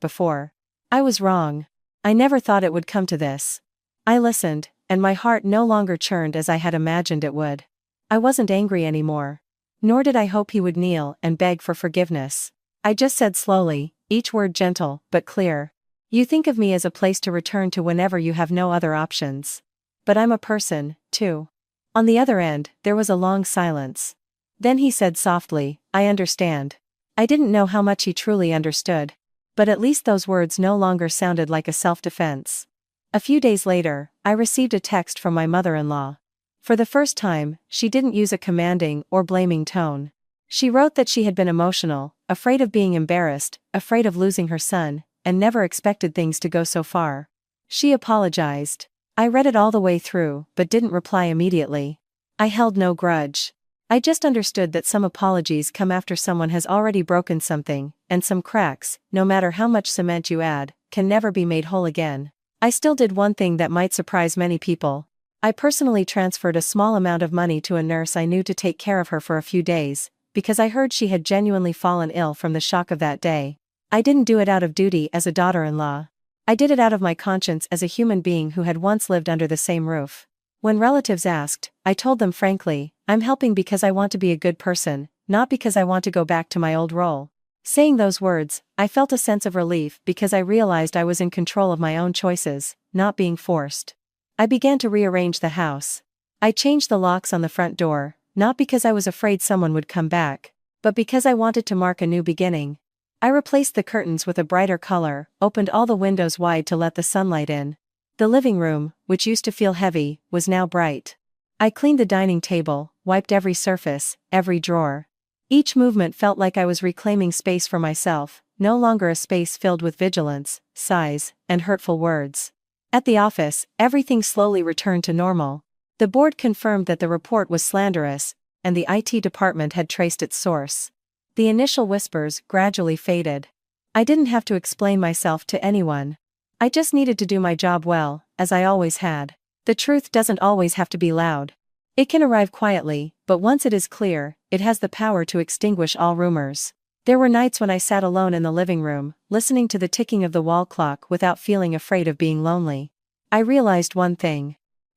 before. I was wrong. I never thought it would come to this. I listened, and my heart no longer churned as I had imagined it would. I wasn't angry anymore. Nor did I hope he would kneel and beg for forgiveness. I just said slowly, each word gentle but clear. You think of me as a place to return to whenever you have no other options. But I'm a person, too. On the other end, there was a long silence. Then he said softly, I understand. I didn't know how much he truly understood. But at least those words no longer sounded like a self-defense. A few days later, I received a text from my mother-in-law. For the first time, she didn't use a commanding or blaming tone. She wrote that she had been emotional, afraid of being embarrassed, afraid of losing her son, and never expected things to go so far. She apologized. I read it all the way through, but didn't reply immediately. I held no grudge. I just understood that some apologies come after someone has already broken something, and some cracks, no matter how much cement you add, can never be made whole again. I still did one thing that might surprise many people. I personally transferred a small amount of money to a nurse I knew to take care of her for a few days, because I heard she had genuinely fallen ill from the shock of that day. I didn't do it out of duty as a daughter-in-law. I did it out of my conscience as a human being who had once lived under the same roof. When relatives asked, I told them frankly, I'm helping because I want to be a good person, not because I want to go back to my old role. Saying those words, I felt a sense of relief because I realized I was in control of my own choices, not being forced. I began to rearrange the house. I changed the locks on the front door, not because I was afraid someone would come back, but because I wanted to mark a new beginning. I replaced the curtains with a brighter color, opened all the windows wide to let the sunlight in. The living room, which used to feel heavy, was now bright. I cleaned the dining table, wiped every surface, every drawer. Each movement felt like I was reclaiming space for myself, no longer a space filled with vigilance, sighs, and hurtful words. At the office, everything slowly returned to normal. The board confirmed that the report was slanderous, and the IT department had traced its source. The initial whispers gradually faded. I didn't have to explain myself to anyone. I just needed to do my job well, as I always had. The truth doesn't always have to be loud. It can arrive quietly, but once it is clear, it has the power to extinguish all rumors. There were nights when I sat alone in the living room, listening to the ticking of the wall clock without feeling afraid of being lonely. I realized one thing.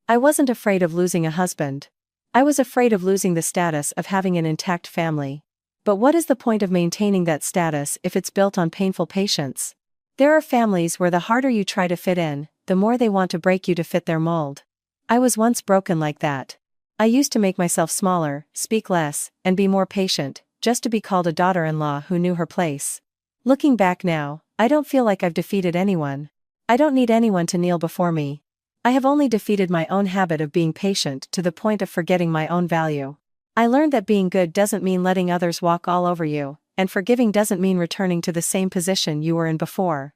I wasn't afraid of losing a husband. I was afraid of losing the status of having an intact family. But what is the point of maintaining that status if it's built on painful patience? There are families where the harder you try to fit in, the more they want to break you to fit their mold. I was once broken like that. I used to make myself smaller, speak less, and be more patient, just to be called a daughter-in-law who knew her place. Looking back now, I don't feel like I've defeated anyone. I don't need anyone to kneel before me. I have only defeated my own habit of being patient to the point of forgetting my own value. I learned that being good doesn't mean letting others walk all over you, and forgiving doesn't mean returning to the same position you were in before.